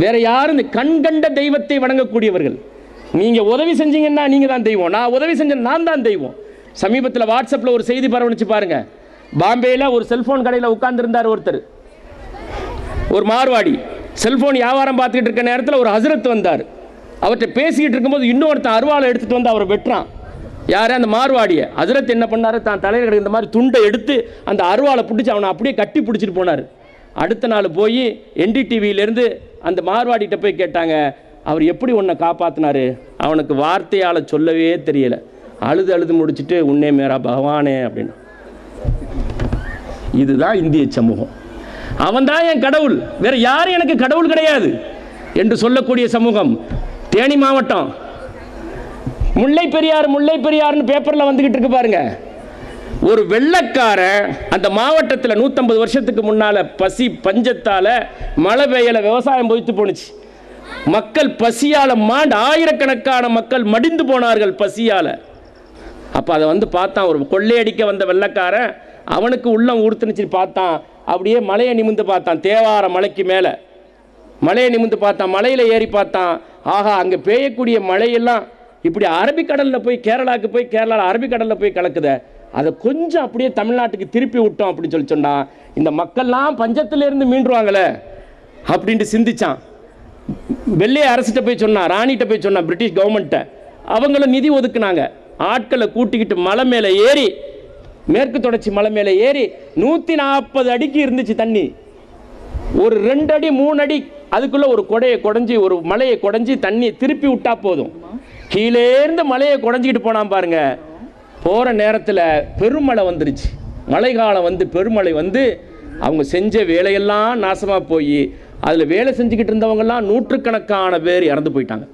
வேற யாரும் இந்த கண்கண்ட தெய்வத்தை வணங்கக்கூடியவர்கள். நீங்கள் உதவி செஞ்சீங்கன்னா நீங்கள் தான் தெய்வம், நான் உதவி செஞ்சேன் நான் தான் தெய்வம். சமீபத்தில் வாட்ஸ்அப்பில் ஒரு செய்தி பரவணிச்சு பாருங்க. பாம்பேயில் ஒரு செல்ஃபோன் கடையில் உட்கார்ந்துருந்தார் ஒருத்தர், ஒரு மார்வாடி. செல்ஃபோன் வியாபாரம் பார்த்துக்கிட்டு இருக்க நேரத்தில் ஒரு ஹசரத் வந்தார். அவர்கிட்ட பேசிக்கிட்டு இருக்கும்போது இன்னொருத்தன் அருவாளை எடுத்துகிட்டு வந்து அவரை வெட்டுறான். யார்? அந்த மார்வாடியை. ஹசரத் என்ன பண்ணார்? தான் தலையில் கிடக்கு இந்த மாதிரி துண்டை எடுத்து அந்த அருவாளை பிடிச்சி அவனை அப்படியே கட்டி பிடிச்சிட்டு போனார். அடுத்த நாள் போய் NDTVயிலேருந்து அந்த மார்வாடிகிட்ட போய் கேட்டாங்க, அவர் எப்படி உன்னை காப்பாற்றினார்? அவனுக்கு வார்த்தையால் சொல்லவே தெரியலை. அழுது முடிச்சுட்டு உன்னே மேரா பகவானே அப்படின்னு. இதுதான் இந்திய சமூகம். அவன் தான் என் கடவுள், வேற யாரும் எனக்கு கடவுள் கிடையாது என்று சொல்லக்கூடிய சமூகம். தேனி மாவட்டம் முல்லை பெரியார்னு பேப்பரில் வந்துகிட்டு இருக்கு பாருங்க. ஒரு வெள்ளக்காரன் அந்த மாவட்டத்தில் 150 வருஷத்துக்கு முன்னால் பசி பஞ்சத்தால் மழை பெய்யல, விவசாயம் பொய்த்து போணுச்சு. மக்கள் பசியால் ஆயிரக்கணக்கான மக்கள் மடிந்து போனார்கள் பசியால். அப்போ அதை வந்து பார்த்தான், ஒரு கொள்ளையடிக்க வந்த வெள்ளக்காரன், அவனுக்கு உள்ளம் உறுத்துனுச்சு. பார்த்தான், அப்படியே மலையை நிமிந்து பார்த்தான், தேவார மலைக்கு மேலே மலையை நிமிந்து பார்த்தான், மலையில் ஏறி பார்த்தான். ஆஹா, அங்கே பெய்யக்கூடிய மழையெல்லாம் இப்படி அரபிக்கடலில் போய் கேரளாவுக்கு போய் கேரளாவில் அரபிக்கடலில் போய் கலக்குத, அதை கொஞ்சம் அப்படியே தமிழ்நாட்டுக்கு திருப்பி விட்டோம் அப்படின்னு சொல்லி சொன்னான். இந்த மக்கள்லாம் பஞ்சத்திலேருந்து மீண்டுருவாங்களே அப்படின்ட்டு சிந்திச்சான். வெள்ளைய அரசிட்ட போய் சொன்னான், ராணிகிட்ட போய் சொன்னான், பிரிட்டிஷ் கவர்மெண்ட்டை. அவங்களும் நிதி ஒதுக்குனாங்க. ஆட்களை கூட்டிக்கிட்டு மலை மேலே ஏறி, மேற்கு தொடர்ச்சி மலை மேலே ஏறி 140 அடிக்கு இருந்துச்சு தண்ணி. ஒரு 2 அடி 3 அடி அதுக்குள்ளே ஒரு கொடையை குடஞ்சி, ஒரு மலையை குடஞ்சி தண்ணி திருப்பி விட்டா போதும். கீழேருந்து மலையை குடஞ்சிக்கிட்டு போனான் பாருங்க. போகிற நேரத்தில் பெருமழை வந்துருச்சு. மழை காலம் வந்து பெருமழை வந்து அவங்க செஞ்ச வேலையெல்லாம் நாசமாக போய் அதில் வேலை செஞ்சுக்கிட்டு இருந்தவங்கெல்லாம் 100கணக்கான பேர் இறந்து போயிட்டாங்க.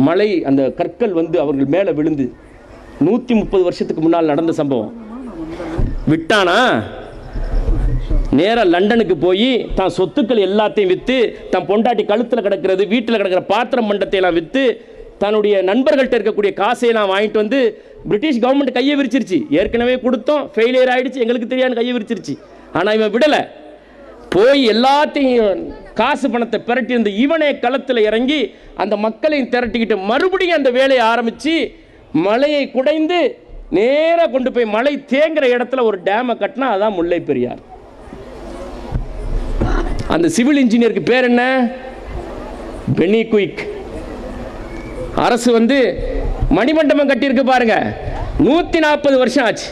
மழை அந்த கற்கள் வந்து அவர்கள் மேலே விழுந்து 130 வருஷத்துக்கு முன்னால் நடந்த சம்பவம். விட்டானா நேராக லண்டனுக்கு போய் தான் சொத்துக்கள் எல்லாத்தையும் விற்று, தன் பொண்டாட்டி கழுத்தில் கிடக்கிறது, வீட்டில் கிடக்கிற பாத்திரம் மண்டத்தையெல்லாம் விற்று, தன்னுடைய நண்பர்கள்ட்ட இருக்கக்கூடிய காசையெல்லாம் வாங்கிட்டு வந்து பிரிட்டிஷ் கவர்மெண்ட் கையை விரிச்சிருச்சு. ஏற்கனவே கொடுத்தோம், ஃபெயிலியர் ஆகிடுச்சு, எங்களுக்கு தெரியாது கையை விரிச்சிருச்சு. ஆனால் இவன் விடலை, போய் எல்லாத்தையும் காசு பணத்தை பிரட்டி இருந்து இவனே களத்தில் இறங்கி அந்த மக்களையும் திரட்டிக்கிட்டு மறுபடியும் அந்த வேலையை ஆரம்பித்து மலையை குடைந்து நேராக கொண்டு போய் மழை தேங்குற இடத்துல ஒரு டேமை கட்டினா அதான் முல்லை பெரியார். அந்த சிவில் இன்ஜினியருக்கு பேர் என்ன? பெனி குயிக். அரசு வந்து மணிமண்டபம் கட்டியிருக்கு பாருங்க, 140 வருஷம் ஆச்சு.